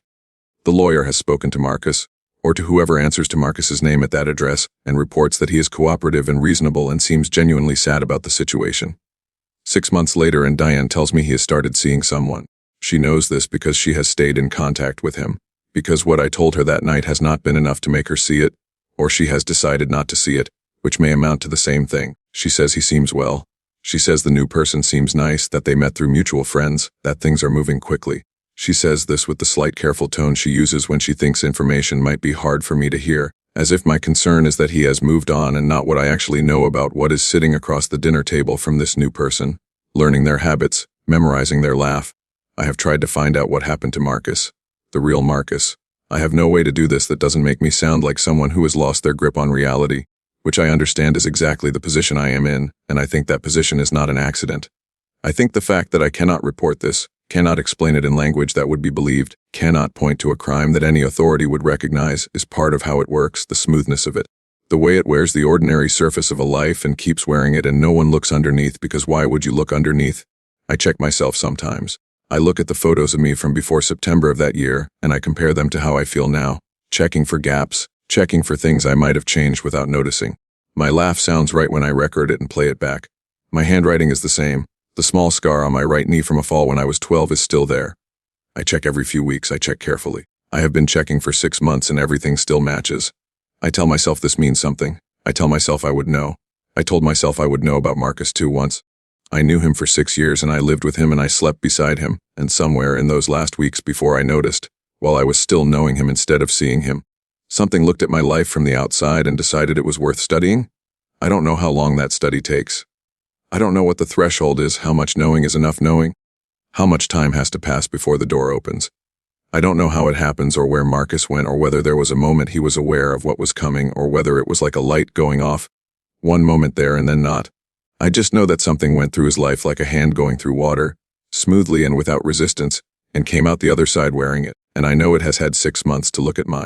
The lawyer has spoken to Marcus, or to whoever answers to Marcus's name at that address, and reports that he is cooperative and reasonable and seems genuinely sad about the situation. 6 months later, and Diane tells me he has started seeing someone. She knows this because she has stayed in contact with him, because what I told her that night has not been enough to make her see it, or she has decided not to see it, which may amount to the same thing. She says he seems well. She says the new person seems nice, that they met through mutual friends, that things are moving quickly. She says this with the slight careful tone she uses when she thinks information might be hard for me to hear, as if my concern is that he has moved on and not what I actually know about what is sitting across the dinner table from this new person, learning their habits, memorizing their laugh. I have tried to find out what happened to Marcus, the real Marcus. I have no way to do this that doesn't make me sound like someone who has lost their grip on reality, which I understand is exactly the position I am in, and I think that position is not an accident. I think the fact that I cannot report this, cannot explain it in language that would be believed, cannot point to a crime that any authority would recognize is part of how it works, the smoothness of it. The way it wears the ordinary surface of a life and keeps wearing it and no one looks underneath, because why would you look underneath? I check myself sometimes. I look at the photos of me from before September of that year, and I compare them to how I feel now, checking for gaps, checking for things I might have changed without noticing. My laugh sounds right when I record it and play it back. My handwriting is the same. The small scar on my right knee from a fall when I was 12 is still there. I check every few weeks, I check carefully. I have been checking for 6 months and everything still matches. I tell myself this means something. I tell myself I would know. I told myself I would know about Marcus too once. I knew him for 6 years and I lived with him and I slept beside him, and somewhere in those last weeks before I noticed, while I was still knowing him instead of seeing him, something looked at my life from the outside and decided it was worth studying. I don't know how long that study takes. I don't know what the threshold is, how much knowing is enough knowing, how much time has to pass before the door opens. I don't know how it happens or where Marcus went or whether there was a moment he was aware of what was coming or whether it was like a light going off, one moment there and then not. I just know that something went through his life like a hand going through water, smoothly and without resistance, and came out the other side wearing it, and I know it has had 6 months to look at mine.